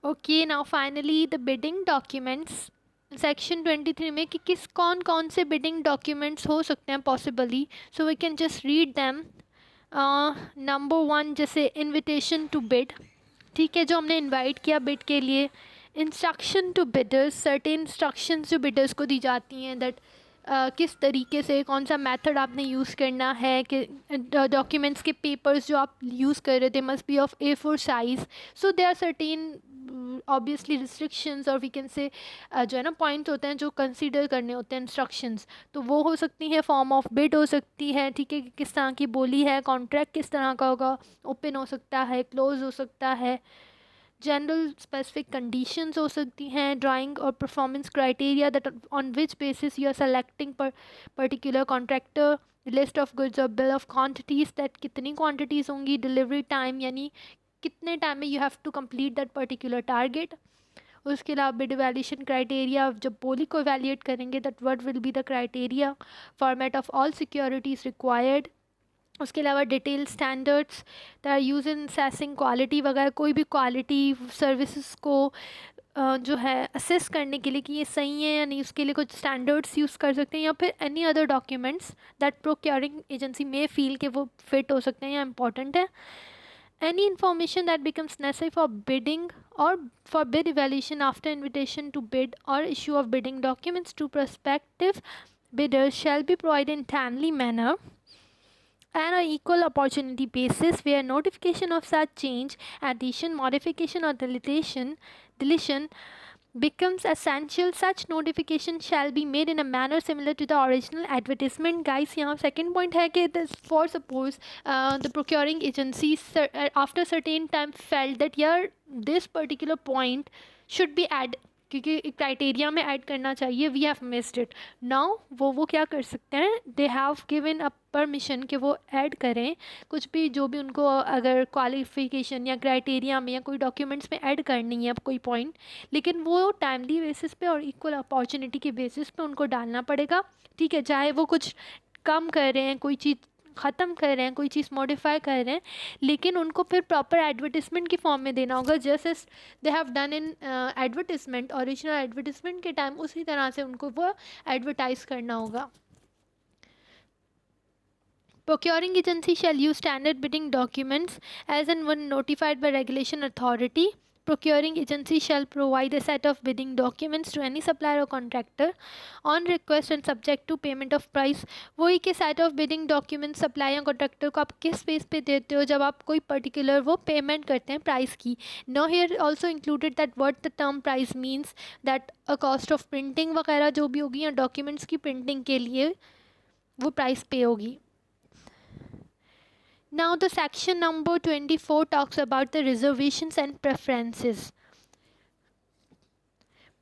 Okay, now finally the bidding documents. Section 23 में कि किस कौन कौन से बिडिंग डॉक्यूमेंट्स हो सकते हैं possibly. So we can just read them. Number 1 जैसे इनविटेशन टू बिड. ठीक है, जो हमने इनवाइट किया बिड के लिए. Instruction to bidders, certain instructions जो बिडर्स को दी जाती हैं दैट किस तरीके से कौन सा मेथड आपने यूज़ करना है, कि डॉक्यूमेंट्स के पेपर्स जो आप यूज़ कर रहे थे must be of A4 size. So they are certain obviously restrictions और वी कैन से जो है ना पॉइंट होते हैं जो कंसीडर करने होते हैं इंस्ट्रक्शंस. तो वो हो सकती है फॉर्म ऑफ बिड हो सकती है. ठीक है, कि किस तरह की बोली है, कॉन्ट्रैक्ट किस तरह का होगा, ओपन हो सकता है, क्लोज हो सकता है, जनरल स्पेसिफिक कंडीशंस हो सकती हैं, ड्राइंग और performance criteria that on which basis you are selecting particular contractor, list of goods और बिल ऑफ क्वांटिटीज़ दैट कितनी क्वांटिटीज़ होंगी, डिलीवरी टाइम यानी कितने टाइम में you have to complete that particular target. उसके अलावा बिड वैल्यूएशन क्राइटेरिया, जब बोली को वैल्यूएट करेंगे that what will be the criteria, format of all securities required. उसके अलावा detail standards that are use in assessing quality वगैरह, कोई भी क्वालिटी सर्विसेज को जो है असेस करने के लिए कि ये सही है या नहीं, उसके लिए कुछ स्टैंडर्ड्स यूज़ कर सकते हैं, या फिर any other documents that procuring agency में फील के वो फिट हो सकते हैं या इंपॉर्टेंट है. Any information that becomes necessary for bidding or for bid evaluation after invitation to bid or issue of bidding documents to prospective bidders shall be provided in timely manner and on equal opportunity basis where notification of such change, addition, modification or deletion becomes essential. Such notification shall be made in a manner similar to the original advertisement. Guys, यहाँ second point है कि for suppose the procuring agency after certain time felt that यार this particular point should be add, क्योंकि criteria में add करना चाहिए, we have missed it. Now वो क्या कर सकते हैं, they have given a permission कि वो ऐड करें कुछ भी जो भी उनको अगर क्वालिफिकेशन या क्राइटेरिया में या कोई डॉक्यूमेंट्स में ऐड करनी है कोई पॉइंट, लेकिन वो टाइमली बेसिस पे और इक्वल अपॉर्चुनिटी के बेसिस पे उनको डालना पड़ेगा. ठीक है, चाहे वो कुछ कम कर रहे हैं, कोई चीज़ ख़त्म कर रहे हैं, कोई चीज़ मॉडिफाई कर रहे हैं, लेकिन उनको फिर प्रॉपर एडवर्टिजमेंट की फॉर्म में देना होगा. जैसे they have done in advertisement, original advertisement के टाइम उसी तरह से उनको वो एडवर्टाइज करना होगा. Procuring agency shall use standard bidding documents as and when notified by regulation authority. procuring agency shall provide a set of bidding documents to any supplier or contractor on request and subject to payment of price. वही के set of bidding documents supplier या contractor को आप किस base पे देते हो जब आप कोई particular वो payment करते हैं price की. Now here also included that what the term price means, that a cost of printing वगैरह जो भी होगी या documents की printing के लिए वो price पे होगी. Now the section number 24 talks about the reservations and preferences.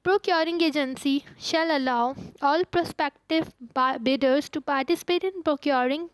Procuring agency shall allow all prospective bidders to participate in procuring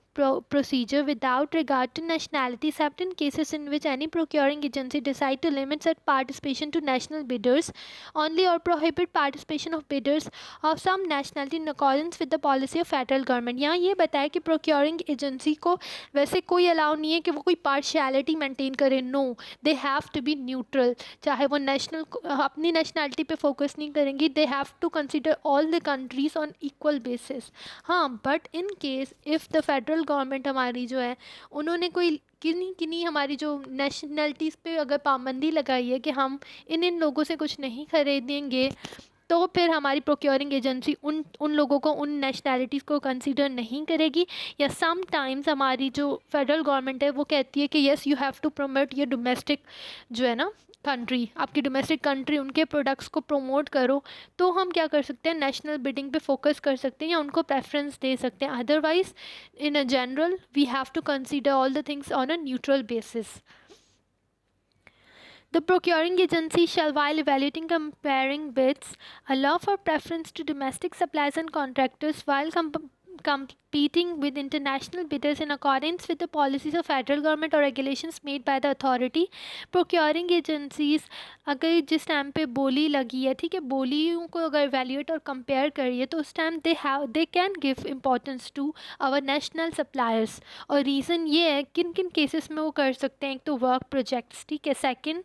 procedure without regard to nationality, except in cases in which any procuring agency decide to limit such participation to national bidders only or prohibit participation of bidders of some nationality in accordance with the policy of federal government. यहाँ ये बताया कि procuring agency को वैसे कोई allow नहीं है कि वो कोई partiality maintain करे. No, they have to be neutral. चाहे वो national अपनी nationality पे focus नहीं करेंगी, they have to consider all the countries on equal basis. हाँ, but in case if the federal government हमारी जो है उन्होंने कोई किन्हीं हमारी जो नेशनलिटीज़ पे अगर पाबंदी लगाई है कि हम इन लोगों से कुछ नहीं खरीदेंगे, तो फिर हमारी प्रोक्योरिंग एजेंसी उन लोगों को, उन नेशनलिटीज़ को कंसीडर नहीं करेगी. या समटाइम्स हमारी जो फेडरल गवर्नमेंट है वो कहती है कि yes you have to promote your domestic जो है ना कंट्री, आपकी डोमेस्टिक कंट्री, उनके प्रोडक्ट्स को प्रमोट करो. तो हम क्या कर सकते हैं, नेशनल बिडिंग पे फोकस कर सकते हैं या उनको प्रेफरेंस दे सकते हैं. Otherwise in a general we have to consider all the things on a neutral basis. The procuring agency shall, while evaluating comparing bids, allow for preference to domestic suppliers and contractors while competing with international bidders in accordance with the policies of federal government or regulations made by the authority. Procuring agencies अगर जिस time पे बोली लगी है, ठीक है, बोलियों को अगर evaluate और compare करिए तो उस time they can give importance to our national suppliers. और reason ये है किन किन cases में वो कर सकते हैं. एक तो work projects, ठीक है. Second,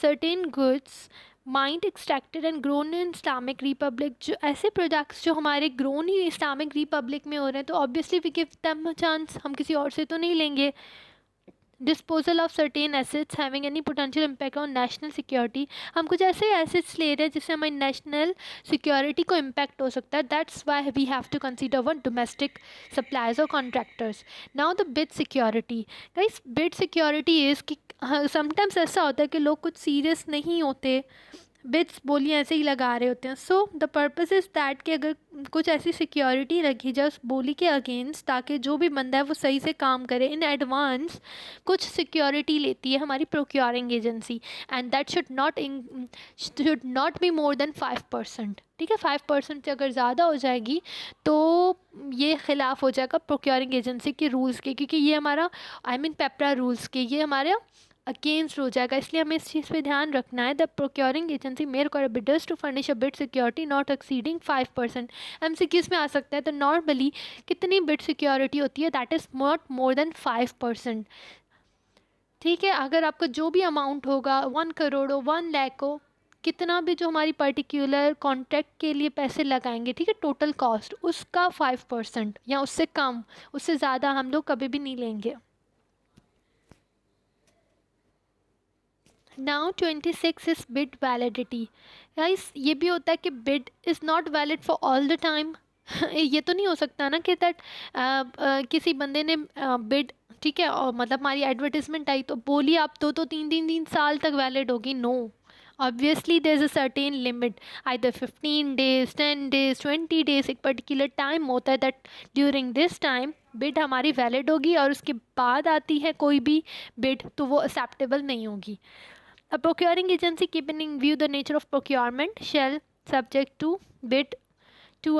certain goods mind extracted and grown in Islamic Republic, जो ऐसे प्रोडक्ट्स जो हमारे ग्रोन ही इस्लामिक रिपब्लिक में हो रहे हैं तो obviously we give them chance, हम किसी और से तो नहीं लेंगे. Disposal of certain assets having any potential impact on national security, हम कुछ ऐसे एसेट्स ले रहे हैं जिससे हमारी नेशनल सिक्योरिटी को इम्पैक्ट हो सकता है. That's why we have to consider one domestic suppliers और contractors. Now the bid security. Guys bid security is कि समटाइम्स ऐसा होता है कि लोग कुछ सीरियस नहीं होते, बिट्स बोलियाँ ऐसे ही लगा रहे होते हैं. So the purpose is that कि अगर कुछ ऐसी सिक्योरिटी रखी जाए उस बोली के अगेंस्ट, ताकि जो भी बंदा है वो सही से काम करे. इन एडवांस कुछ सिक्योरिटी लेती है हमारी procuring agency, and that should not be more then 5%. ठीक है, 5% से अगर ज़्यादा हो जाएगी तो ये ख़िलाफ़ हो जाएगा प्रोक्योरिंग एजेंसी के रूल्स के, क्योंकि ये हमारा पेपरा रूल्स के ये हमारे अगेंस्ट हो जाएगा. इसलिए हमें इस चीज़ पे ध्यान रखना है. The procuring agency may require bidders to furnish a bid security not exceeding 5%. MCQs में आ सकता है. तो नॉर्मली कितनी बिड सिक्योरिटी होती है, that is not more then 5%. ठीक है, अगर आपका जो भी अमाउंट होगा 1 करोड़ हो, 1 लाख हो, कितना भी जो हमारी पर्टिकुलर कॉन्ट्रैक्ट के लिए पैसे लगाएंगे, ठीक है, टोटल कॉस्ट उसका 5% या उससे कम, उससे ज़्यादा हम लोग कभी भी नहीं लेंगे. Now 26 is bid validity. Guys ये भी होता है कि bid is not valid for all the time. ये तो नहीं हो सकता ना कि दैट किसी बंदे ने बिड, ठीक है, और मतलब हमारी एडवर्टिजमेंट आई तो बोली आप तो 3 साल तक वैलिड होगी. No, obviously there is a certain limit, either 15 days, 10 days, 20 days. एक पर्टिकुलर टाइम होता है that during this time bid हमारी वैलिड होगी, और उसके बाद आती है कोई भी बिड तो वो एक्सेप्टेबल नहीं होगी. A procuring agency, keeping in view the nature of procurement, shall subject to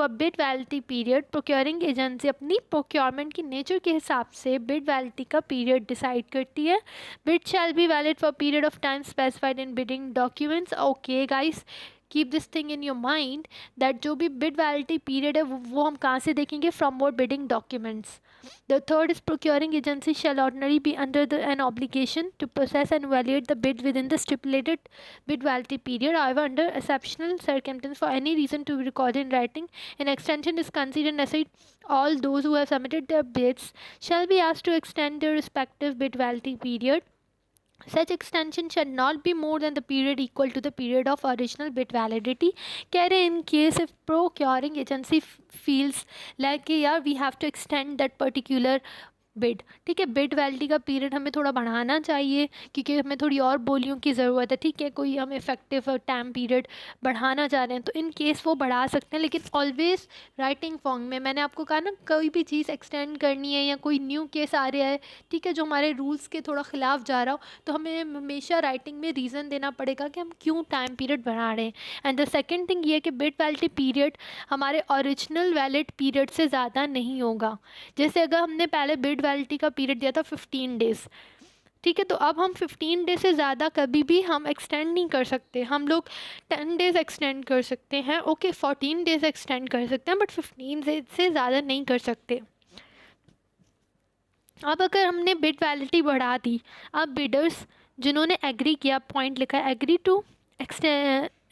a bid validity period. Procuring agency अपनी procurement की nature के हिसाब से bid validity का period decide करती है. Bid shall be valid for a period of time specified in bidding documents. Okay guys, keep this thing in your mind that जो भी बिड वैलिडिटी पीरियड है वो हम कहाँ से देखेंगे, from more bidding documents. The third is procuring agency shall ordinary be under an obligation to process and evaluate the bid within the stipulated bid validity period. However, under exceptional circumstances, for any reason to be recorded in writing, an extension is considered necessary. All those who have submitted their bids shall be asked to extend their respective bid validity period Such extension shall not be more than the period equal to the period of original bid validity. कह रहे in case if procuring agency feels like यार we have to extend that particular bid, ठीक है, bid validity का period हमें थोड़ा बढ़ाना चाहिए क्योंकि हमें थोड़ी और बोलियों की ज़रूरत है, ठीक है, कोई हम इफेक्टिव टाइम पीरियड बढ़ाना चाह रहे हैं तो इन केस वो बढ़ा सकते हैं, लेकिन ऑलवेज राइटिंग फॉर्म में। मैंने आपको कहा ना, कोई भी चीज़ एक्सटेंड करनी है या कोई न्यू केस आ रहा है, ठीक है, जो हमारे रूल्स के थोड़ा ख़िलाफ़ जा रहा हो, तो हमें हमेशा राइटिंग में रीज़न देना पड़ेगा कि हम क्यों टाइम पीरियड बढ़ा रहे हैं। एंड द सेकेंड थिंग ये कि बिड वैलिडिटी पीरियड हमारे ओरिजिनल वैलिड पीरियड से ज़्यादा नहीं होगा। जैसे अगर हमने पहले बिड वैलिडिटी का पीरियड दिया था 15 डेज़, ठीक है, तो अब हम 15 डेज से ज़्यादा कभी भी हम एक्सटेंड नहीं कर सकते। हम लोग 10 डेज़ एक्सटेंड कर सकते हैं, ओके 14 डेज़ एक्सटेंड कर सकते हैं, बट 15 डेज से ज़्यादा नहीं कर सकते। अब अगर हमने बिड वैलिडिटी बढ़ा दी, अब बिडर्स जिन्होंने एग्री किया, पॉइंट लिखा है,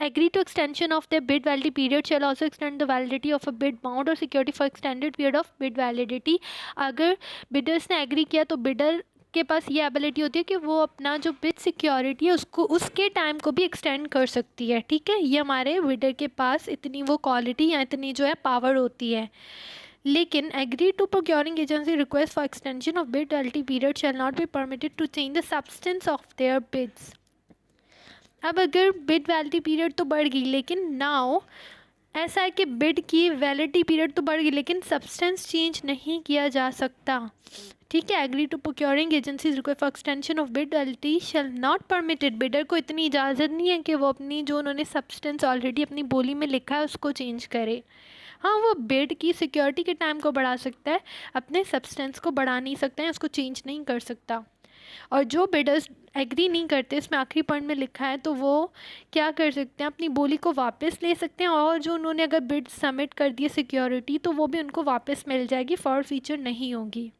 agree to extension of the bid validity period shall also extend the validity of a bid bond or security for extended period of bid validity। अगर बिडर्स ने agree किया तो बिडर के पास ये एबिलिटी होती है कि वो अपना जो बिड सिक्योरिटी है उसको उसके टाइम को भी एक्सटेंड कर सकती है, ठीक है, ये हमारे बिडर के पास इतनी वो क्वालिटी या इतनी जो है पावर होती है। लेकिन agree to procuring agency request for extension of bid validity period shall not be permitted to change the substance of their bids. अब अगर बिड वैलिडिटी पीरियड तो बढ़ गई, लेकिन नाउ ऐसा है कि बिड की वैलिडिटी पीरियड तो बढ़ गई लेकिन सब्सटेंस चेंज नहीं किया जा सकता, ठीक है। Agree to procuring agencies request for extension of bid validity shall not permitted. Bidder को इतनी इजाज़त नहीं है कि वो अपनी जो उन्होंने सब्सटेंस ऑलरेडी अपनी बोली में लिखा है उसको चेंज करे। हाँ, वो बिड की सिक्योरिटी के टाइम को बढ़ा सकता है, अपने सब्सटेंस को बढ़ा नहीं सकता है, उसको चेंज नहीं कर सकता। और जो बिडर्स एग्री नहीं करते, इसमें आखिरी पॉइंट में लिखा है, तो वो क्या कर सकते हैं, अपनी बोली को वापस ले सकते हैं, और जो उन्होंने अगर बिड सबमिट कर दिए सिक्योरिटी तो वो भी उनको वापस मिल जाएगी, फॉर फ्यूचर नहीं होगी।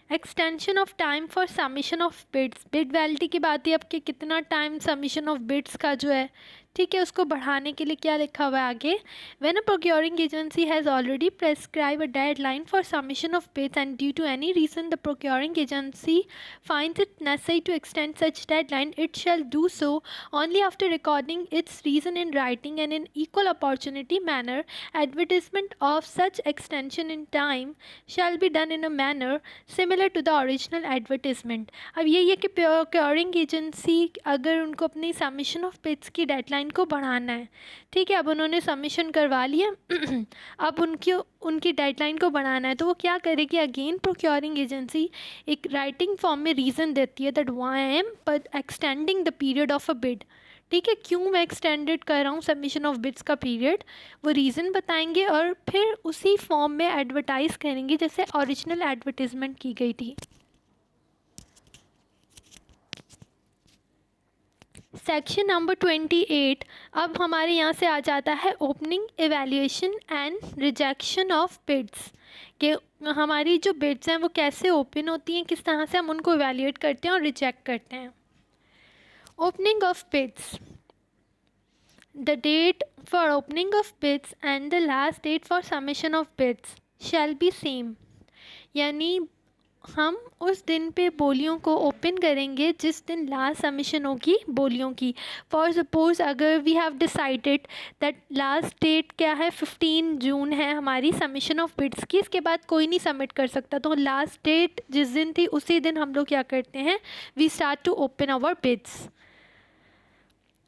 Extension of time for submission of bids, bid validity की बात है, आपके कितना टाइम सबमिशन ऑफ बिड्स का जो है, ठीक है, उसको बढ़ाने के लिए क्या लिखा हुआ है आगे, when a procuring agency has already prescribe a deadline for submission of bids and due to any reason the procuring agency finds it necessary to extend such deadline, it shall do so only after recording its reason in writing and in equal opportunity manner. Advertisement of such extension in time shall be done in a manner similar to the original advertisement. अब यही है कि procuring agency अगर उनको अपनी submission of beads की deadline को बढ़ाना है, ठीक है, अब उन्होंने सबमिशन करवा लिया अब उनकी डेडलाइन को बढ़ाना है, तो वो क्या करेगी, अगेन प्रोक्योरिंग एजेंसी एक राइटिंग फॉर्म में रीज़न देती है that why I am extending the period of a bid, ठीक है, क्यों मैं एक्सटेंडेड कर रहा हूँ सबमिशन ऑफ बिड्स का पीरियड, वो रीज़न बताएंगे और फिर उसी फॉर्म में एडवर्टाइज़ करेंगे जैसे ओरिजिनल एडवर्टीज़मेंट की गई थी। सेक्शन नंबर 28, अब हमारे यहाँ से आ जाता है opening, evaluation and rejection of bids, कि हमारी जो बिड्स हैं वो कैसे ओपन होती हैं, किस तरह से हम उनको एवेल्यूएट करते हैं और रिजेक्ट करते हैं। Opening of bids, the date for opening of bids and the last date for submission of bids shall be same, यानी हम उस दिन पे बोलियों को ओपन करेंगे जिस दिन लास्ट सबमिशन होगी बोलियों की। फॉर सपोज़ अगर we have decided that last date क्या है, 15 जून है हमारी सबमिशन ऑफ बिड्स की, इसके बाद कोई नहीं सबमिट कर सकता, तो लास्ट डेट जिस दिन थी उसी दिन हम लोग क्या करते हैं, we start to open our bids.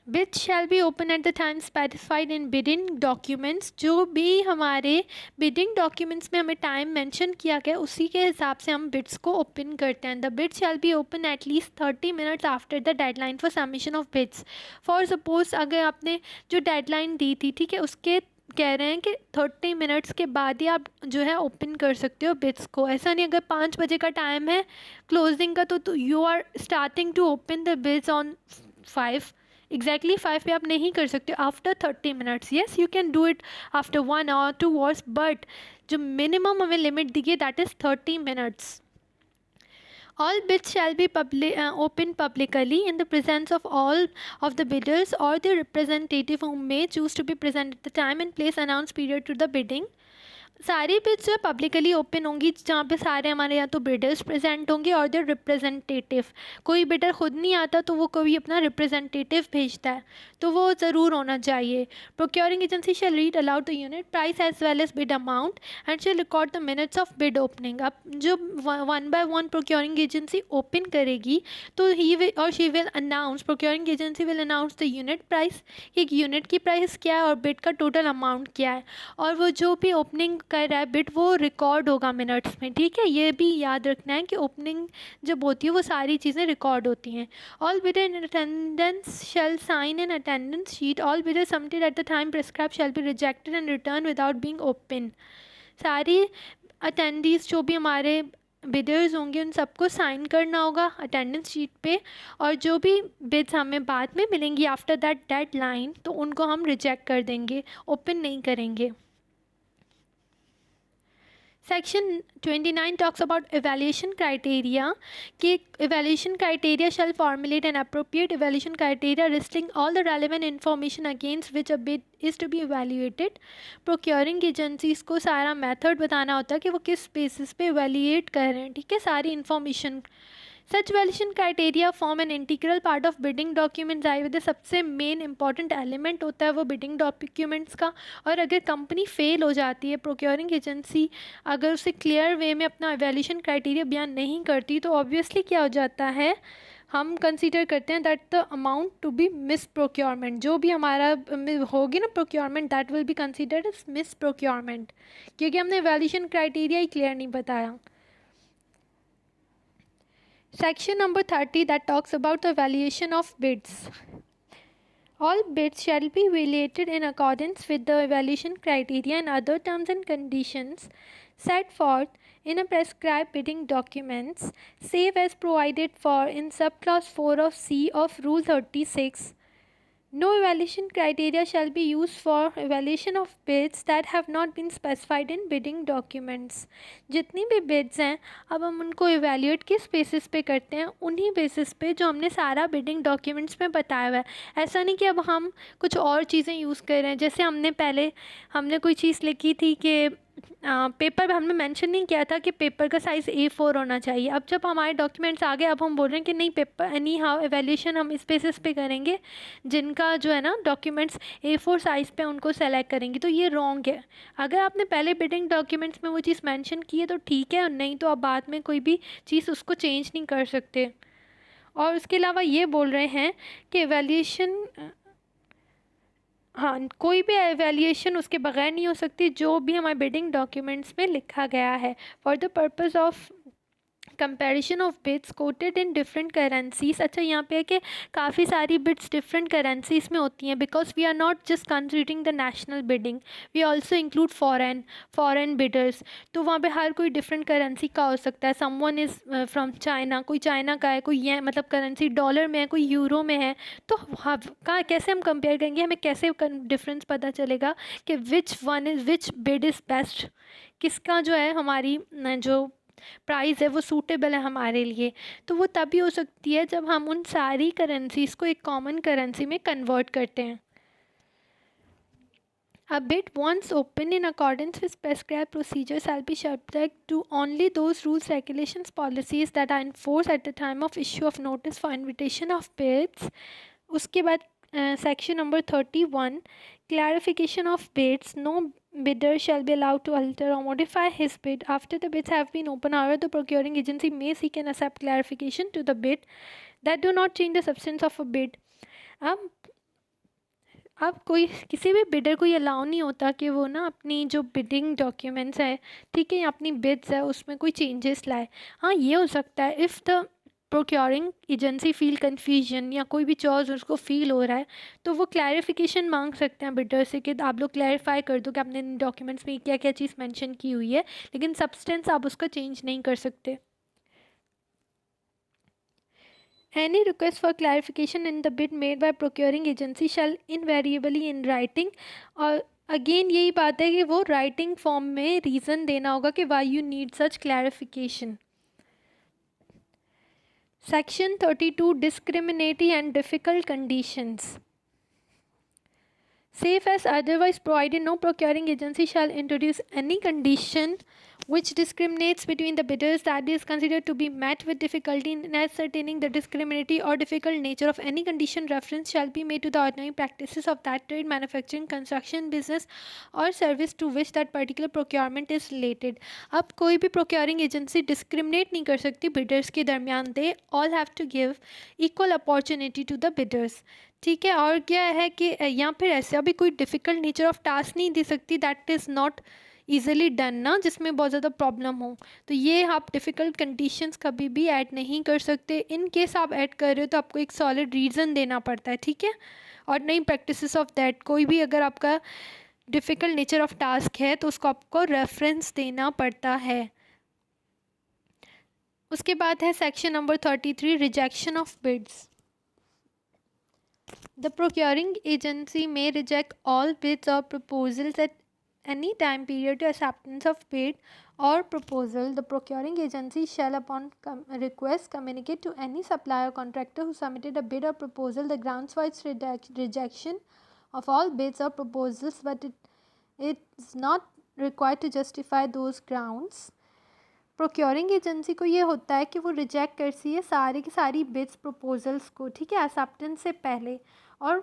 Bids shall be open at the time specified in bidding documents, जो भी हमारे बिडिंग डॉक्यूमेंट्स में हमें टाइम मेंशन किया गया उसी के हिसाब से हम बिड्स को ओपन करते हैं। The bid shall be open at least 30 minutes after the deadline for submission of bids. For suppose अगर आपने जो डेडलाइन दी थी, ठीक है, उसके कह रहे हैं कि 30 मिनट्स के बाद ही आप जो है ओपन कर सकते हो बिड्स को। ऐसा नहीं अगर 5 बजे का टाइम है क्लोजिंग का तो you are starting to open the bids on 5, exactly 5 पे आप नहीं कर सकते, after 30 minutes. Yes, you can do it after 1 और 2 आवर्स, बट जो मिनिमम हमें लिमिट दी है that is 30 minutes. All bids shall be opened publicly in the presence of all of the bidders or their representative who may choose to be present at the time and place announced period to the bidding. सारी beads जो है publicly open होंगी, जहाँ पे सारे हमारे यहाँ तो बिडर्स प्रेजेंट होंगे और देयर रिप्रेजेंटेटिव। कोई बिडर खुद नहीं आता तो वो कोई अपना रिप्रेजेंटेटिव भेजता है, तो वो ज़रूर होना चाहिए। Procuring agency shall read aloud the unit price as well as bid amount and shall record the minutes of bid opening. अब जब one by one procuring agency open करेगी तो ही विल और she will announce, procuring agency will announce the unit price, एक unit की price क्या है और बिड का टोटल अमाउंट क्या है, और वो जो भी ओपनिंग कर रहा है बिड वो रिकॉर्ड होगा मिनट्स में। ठीक है, ये भी याद रखना है कि ओपनिंग जब होती है वो सारी चीज़ें रिकॉर्ड होती हैं। All bidder in attendance shall sign an attendance sheet, all bidder submitted at the time prescribe shall be rejected and return without being open. सारी अटेंडीज जो भी हमारे बिडर्स होंगे उन सबको साइन करना होगा अटेंडेंस शीट पे, और जो भी बिड्स हमें बाद में मिलेंगी आफ्टर दैट डेडलाइन तो उनको हम रिजेक्ट कर देंगे, ओपन नहीं करेंगे। Section 29 talks about evaluation criteria कि evaluation criteria shall formulate an appropriate evaluation criteria listing all the relevant information against which a bid is to be evaluated. Procuring agencies को सारा method बताना होता है कि वो किस basis पे evaluate कर रहे हैं। ठीक है, सारी information। Such valuation criteria form an integral part of bidding documents. Ayurveda सबसे मेन इंपॉर्टेंट एलिमेंट होता है वो बिडिंग डॉक्यूमेंट्स का। और अगर कंपनी फेल हो जाती है, प्रोक्योरिंग एजेंसी अगर उसे क्लियर वे में अपना वैल्यूएशन क्राइटेरिया बयान नहीं करती तो ऑब्वियसली क्या हो जाता है, हम कंसीडर करते हैं that the amount to be miss procurement. जो भी हमारा होगी ना procurement that will be considered as miss procurement, क्योंकि हमने वैल्यूएशन क्राइटेरिया ही क्लियर नहीं बताया। Section number 30 that talks about the valuation of bids. All bids shall be evaluated in accordance with the evaluation criteria and other terms and conditions set forth in a prescribed bidding documents, save as provided for in subclause 4 of C of Rule 36. No evaluation criteria shall be used for evaluation of bids that have not been specified in bidding documents. जितनी भी bids हैं अब हम उनको evaluate किस basis पे करते हैं, उन्हीं basis पे जो हमने सारा bidding documents में बताया हुआ है। ऐसा नहीं कि अब हम कुछ और चीज़ें यूज़ कर रहे हैं। जैसे हमने कोई चीज़ लिखी थी कि पेपर में हमने मेंशन नहीं किया था कि पेपर का साइज़ A4 होना चाहिए। अब जब हमारे डॉक्यूमेंट्स आ गए अब हम बोल रहे हैं कि नहीं, पेपर एनी हाउ एवेल्यूशन हम इस बेसिस पे करेंगे जिनका जो है ना डॉक्यूमेंट्स A4 साइज़ पे उनको सेलेक्ट करेंगे, तो ये रॉन्ग है। अगर आपने पहले बिडिंग डॉक्यूमेंट्स में वो चीज़ मेंशन की है तो ठीक है, और नहीं तो आप बाद में कोई भी चीज़ उसको चेंज नहीं कर सकते। और उसके अलावा ये बोल रहे हैं कि एवेल्यूशन, हाँ, कोई भी एवेल्यूएशन उसके बगैर नहीं हो सकती जो भी हमारे बिडिंग डॉक्यूमेंट्स में लिखा गया है। For the purpose of comparison of bids quoted in different currencies. अच्छा, यहाँ पे है कि काफ़ी सारी बिड्स डिफरेंट करेंसीज में होती हैं because we are not just considering the national bidding, we also include foreign bidders. तो वहाँ पे हर कोई डिफरेंट करेंसी का हो सकता है। समवन इज़ फ्रॉम चाइना, कोई चाइना का है, कोई ये मतलब करेंसी डॉलर में है, कोई यूरो में है। तो कहाँ कैसे हम कंपेयर करेंगे, हमें कैसे डिफरेंस पता चलेगा कि विच बिड इज़ बेस्ट, किसका जो है हमारी जो प्राइस है वो सूटेबल है हमारे लिए। तो वो तभी हो सकती है जब हम उन सारी करेंसीज़ को एक कॉमन करेंसी में कन्वर्ट करते हैं। A bid once opened in accordance with prescribed procedures shall be subject to only those rules, regulations, policies that are in force at the time of issue of notice for invitation of bids. उसके बाद section number 31 clarification of bids. No bidder shall be allowed to alter or modify his bid after the bids have been opened. However, the procuring agency may seek and accept clarification to the bid that do not change the substance of a bid. अब कोई किसी भी bidder को ये allow नहीं होता कि वो ना अपनी जो बिडिंग डॉक्यूमेंट्स है, ठीक है, या अपनी बिड्स है उसमें कोई चेंजेस लाए। हाँ, ये हो सकता है if the procuring agency feel confusion या कोई भी चॉइस उसको फील हो रहा है तो वो क्लैरिफिकेशन मांग सकते हैं बिडर से कि आप लोग क्लैरिफाई कर दो कि आपने डॉक्यूमेंट्स में क्या क्या चीज़ मेंशन की हुई है, लेकिन सब्सटेंस आप उसका चेंज नहीं कर सकते। Any request for clarification in the bid made by procuring agency shall invariably in writing, और अगेन यही बात है कि वो राइटिंग फॉर्म में रीज़न देना होगा कि why you need such clarification. Section 32 discriminatory and difficult conditions. Safe as otherwise provided, no procuring agency shall introduce any condition which discriminates between the bidders that is considered to be met with difficulty in ascertaining the discriminatory or difficult nature of any condition. Reference shall be made to the ordinary practices of that trade, manufacturing, construction, business or service to which that particular procurement is related. अब कोई भी procuring agency discriminate नहीं कर सकती bidders के दरमियान. They all have to give equal opportunity to the bidders. ठीक है. और क्या है कि यहाँ फिर ऐसा भी कोई डिफ़िकल्ट नेचर ऑफ टास्क नहीं दे सकती that is not easily done ना, जिसमें बहुत ज़्यादा प्रॉब्लम हो. तो ये आप डिफ़िकल्ट कंडीशंस कभी भी ऐड नहीं कर सकते. इन केस आप ऐड कर रहे हो तो आपको एक सॉलिड रीज़न देना पड़ता है. ठीक है. और नई प्रैक्टिसेस ऑफ दैट, कोई भी अगर आपका डिफ़िकल्ट नेचर ऑफ टास्क है तो उसको आपको रेफरेंस देना पड़ता है. उसके बाद है section number 33, rejection of bids. The procuring agency may reject all bids or proposals at any time period to acceptance of bid or proposal. The procuring agency shall upon request communicate to any supplier or contractor who submitted a bid or proposal the grounds for its rejection of all bids or proposals, but it is not required to justify those grounds. Procuring agency को ये होता है कि वो reject करती है सारी की सारी बिड्स प्रपोजल्स को. ठीक है. एक्सेप्टेंस से पहले. और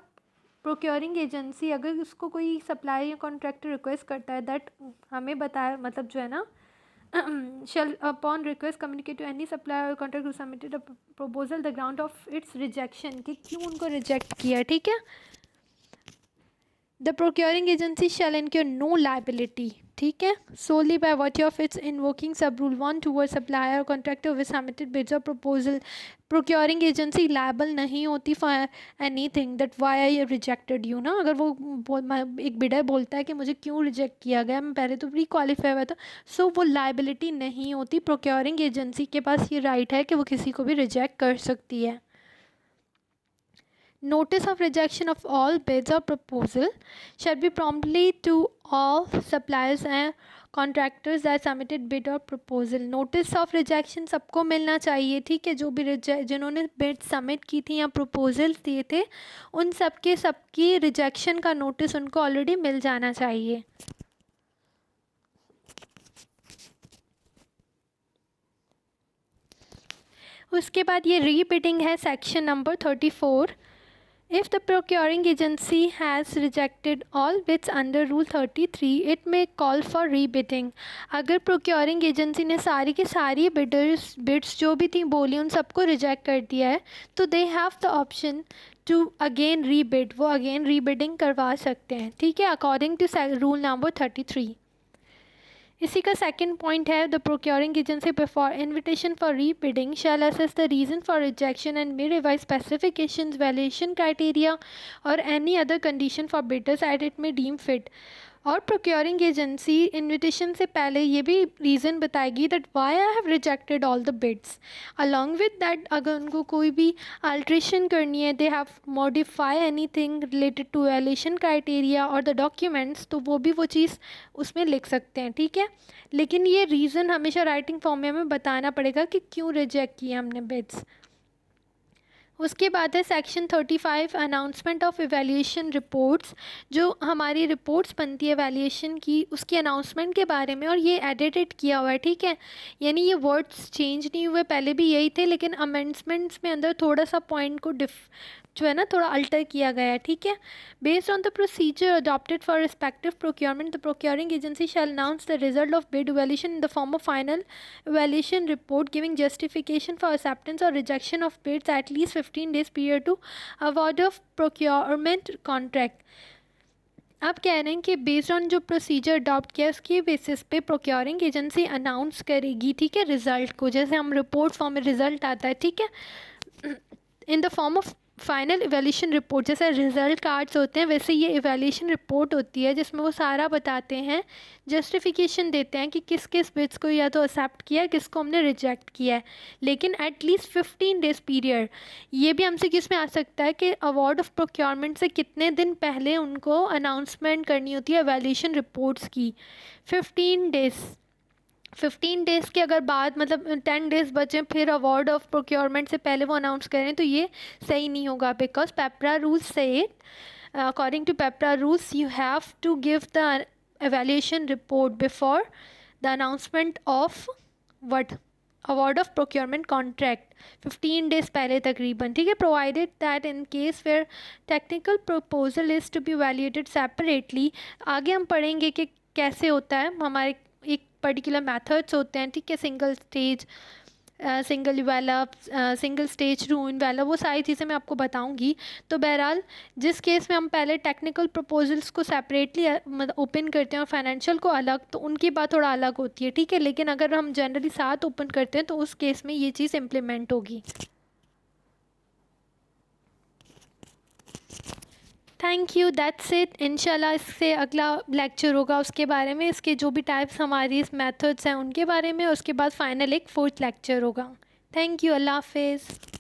प्रोक्योरिंग एजेंसी अगर उसको कोई सप्लाई या कॉन्ट्रैक्टर रिक्वेस्ट करता है दैट हमें बताया, मतलब जो है ना, shall upon request communicate to any supplier or contractor who submitted a proposal the ground of its rejection, कि क्यों उनको रिजेक्ट किया. ठीक है. The procuring agency shall incur no liability, ठीक है, solely by virtue of its invoking sub rule 1 towards supplier or contractor with submitted bids or proposal. Procuring agency liable नहीं होती for anything that why I rejected you ना. अगर वो एक bidder बोलता है कि मुझे क्यों रिजेक्ट किया गया, मैं पहले तो प्री क्वालिफाई हुआ था, सो वो लाइबिलिटी नहीं होती. प्रोक्योरिंग एजेंसी के पास ये राइट है कि वो किसी को भी रिजेक्ट कर सकती है. Notice of rejection of all bids or proposal shall be promptly to all suppliers and contractors that submitted bid or proposal. Notice of rejection सबको मिलना चाहिए. ठीक है. जो भी जिन्होंने bid submit की थी या proposals दिए थे उन सबकी rejection का notice उनको already मिल जाना चाहिए. उसके बाद ये रीबिडिंग है section number 34. If the procuring agency has rejected all bids under Rule 33, it may call for rebidding. अगर procuring agency ने सारी की सारी bids जो भी थी बोली उन सबको reject कर दिया है तो they have the option to again rebid. वो again rebidding करवा सकते हैं. ठीक है. According to Rule number 33. इसी का सेकंड पॉइंट है the procuring agency before invitation for rebidding shall assess the reason for rejection and may revise specifications, valuation criteria और any other condition for bidders at it may deem fit. और procuring agency invitation से पहले ये भी reason बताएगी that why I have rejected all the bids. Along with that अगर उनको कोई भी अल्ट्रेशन करनी है, they have modify anything related to valuation criteria और द डॉक्यूमेंट्स, तो वो भी वो चीज़ उसमें लिख सकते हैं. ठीक है. लेकिन ये रीज़न हमेशा राइटिंग फॉर्म में हमें बताना पड़ेगा कि क्यों रिजेक्ट किए हमने बिड्स. उसके बाद है section 35, announcement of evaluation reports. जो हमारी रिपोर्ट्स बनती है वैल्यूएशन की उसकी अनाउंसमेंट के बारे में, और ये एडिटेड किया हुआ है. ठीक है. यानी ये वर्ड्स चेंज नहीं हुए, पहले भी यही थे, लेकिन अमेंडमेंट्स में अंदर थोड़ा सा पॉइंट को जो है ना थोड़ा अल्टर किया गया है. ठीक है. Based on the procedure adopted for respective procurement, the procuring agency shall announce the result of bid evaluation in the form of final evaluation report giving justification for acceptance और rejection of bids at least 15 days period to award of procurement contract. आप कह रहे हैं कि based on जो procedure adopt किया उसके basis पे प्रोक्योरिंग एजेंसी अनाउंस करेगी. ठीक है. रिजल्ट को, जैसे हम रिपोर्ट फॉर्म में रिजल्ट आता है. ठीक है. इन the form of final evaluation report, जैसे रिजल्ट कार्ड्स होते हैं वैसे ये इवैल्यूएशन रिपोर्ट होती है जिसमें वो सारा बताते हैं, जस्टिफिकेशन देते हैं कि किस किस बिड्स को या तो एक्सेप्ट किया है, किसको हमने रिजेक्ट किया है. लेकिन एट लीस्ट 15 days पीरियड. ये भी हमसे किस में आ सकता है कि अवार्ड ऑफ प्रोक्योरमेंट से कितने दिन पहले उनको अनाउंसमेंट करनी होती है इवैल्यूएशन रिपोर्ट्स की. 15 days के अगर बाद मतलब 10 days बचे फिर अवार्ड ऑफ प्रोक्योरमेंट से पहले वो अनाउंस करें तो ये सही नहीं होगा. बिकॉज पेपरा रूल से according to PEPRA rules, you have to give the evaluation report before the announcement of what award of procurement contract 15 days पहले तकरीबन, ठीक है. Provided that in case where technical proposal is to be evaluated separately, आगे हम पढ़ेंगे कि कैसे होता है. हमारे एक पर्टिकुलर मेथड्स होते हैं, ठीक है. Single stage, single develop, single stage to develop, वो सारी चीज़ें मैं आपको बताऊंगी. तो बहरहाल जिस केस में हम पहले टेक्निकल प्रपोजल्स को सेपरेटली मतलब ओपन करते हैं और फाइनेंशियल को अलग, तो उनकी बात थोड़ा अलग होती है, ठीक है. लेकिन अगर हम जनरली साथ ओपन करते हैं तो उस केस में ये चीज़ इम्प्लीमेंट होगी. Thank you, that's it. इंशाल्लाह इससे अगला लेक्चर होगा उसके बारे में, इसके जो भी टाइप्स हमारी इस मेथड्स हैं उनके बारे में. उसके बाद फाइनल एक 4th लेक्चर होगा. थैंक यू, अल्लाह हाफिज़.